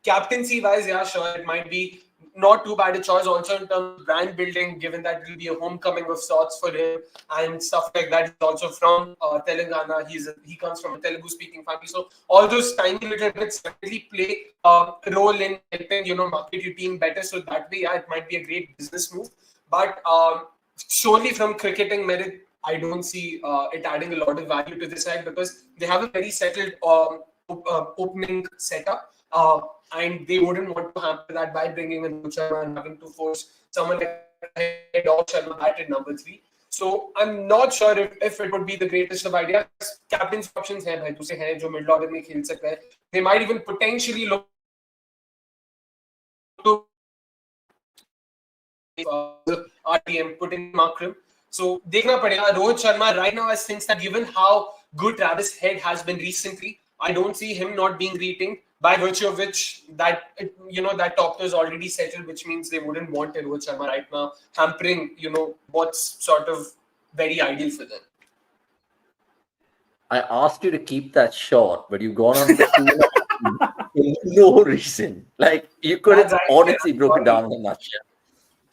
captaincy-wise, yeah, sure, it might be not too bad a choice. Also in terms of brand building, given that it will be a homecoming of sorts for him and stuff like that. He's also from Telangana. He comes from a Telugu-speaking family. So all those tiny little bits really play a role in helping, market your team better. So that way, yeah, it might be a great business move. But solely from cricketing merit, I don't see it adding a lot of value to this side because they have a very settled opening setup. And they wouldn't want to hamper that by bringing in Sharma and having to force someone like Head or Sharma at number 3. So I'm not sure if it would be the greatest of ideas. Captain's options hai bhai, dusre hai jo middle order mein khel sakte hai. They might even potentially look to RTM, put in Makram. So dekhna padega. Rohit Sharma right now, as things that given how good Travis Head has been recently, I don't see him not being retained. By virtue of which that top is already settled, which means they wouldn't want Rohit Sharma right now, hampering what's sort of very ideal for them. I asked you to keep that short, but you've gone on for no reason. Like you could have honestly broken down in a nutshell.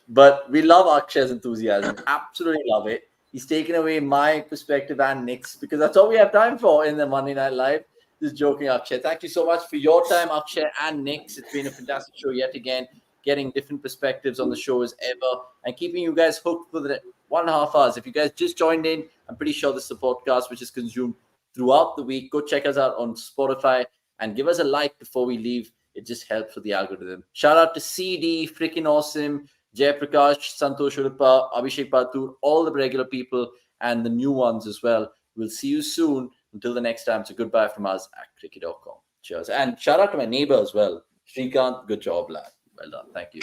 But we love Akshay's enthusiasm. Absolutely love it. He's taken away my perspective and Nick's because that's all we have time for in the Monday Night Live. Just joking, Akshay. Thank you so much for your time, Akshay and Nick's. It's been a fantastic show yet again, getting different perspectives on the show as ever and keeping you guys hooked for the 1.5 hours. If you guys just joined in, I'm pretty sure this is a podcast which is consumed throughout the week. Go check us out on Spotify and give us a like before we leave. It just helps with the algorithm. Shout out to CD, freaking awesome, Jayaprakash, Santosh Urupa, Abhishek Patur, all the regular people and the new ones as well. We'll see you soon. Until the next time, it's a goodbye from us at cricket.com. Cheers. And shout out to my neighbor as well. Shrikant, good job, lad. Well done. Thank you.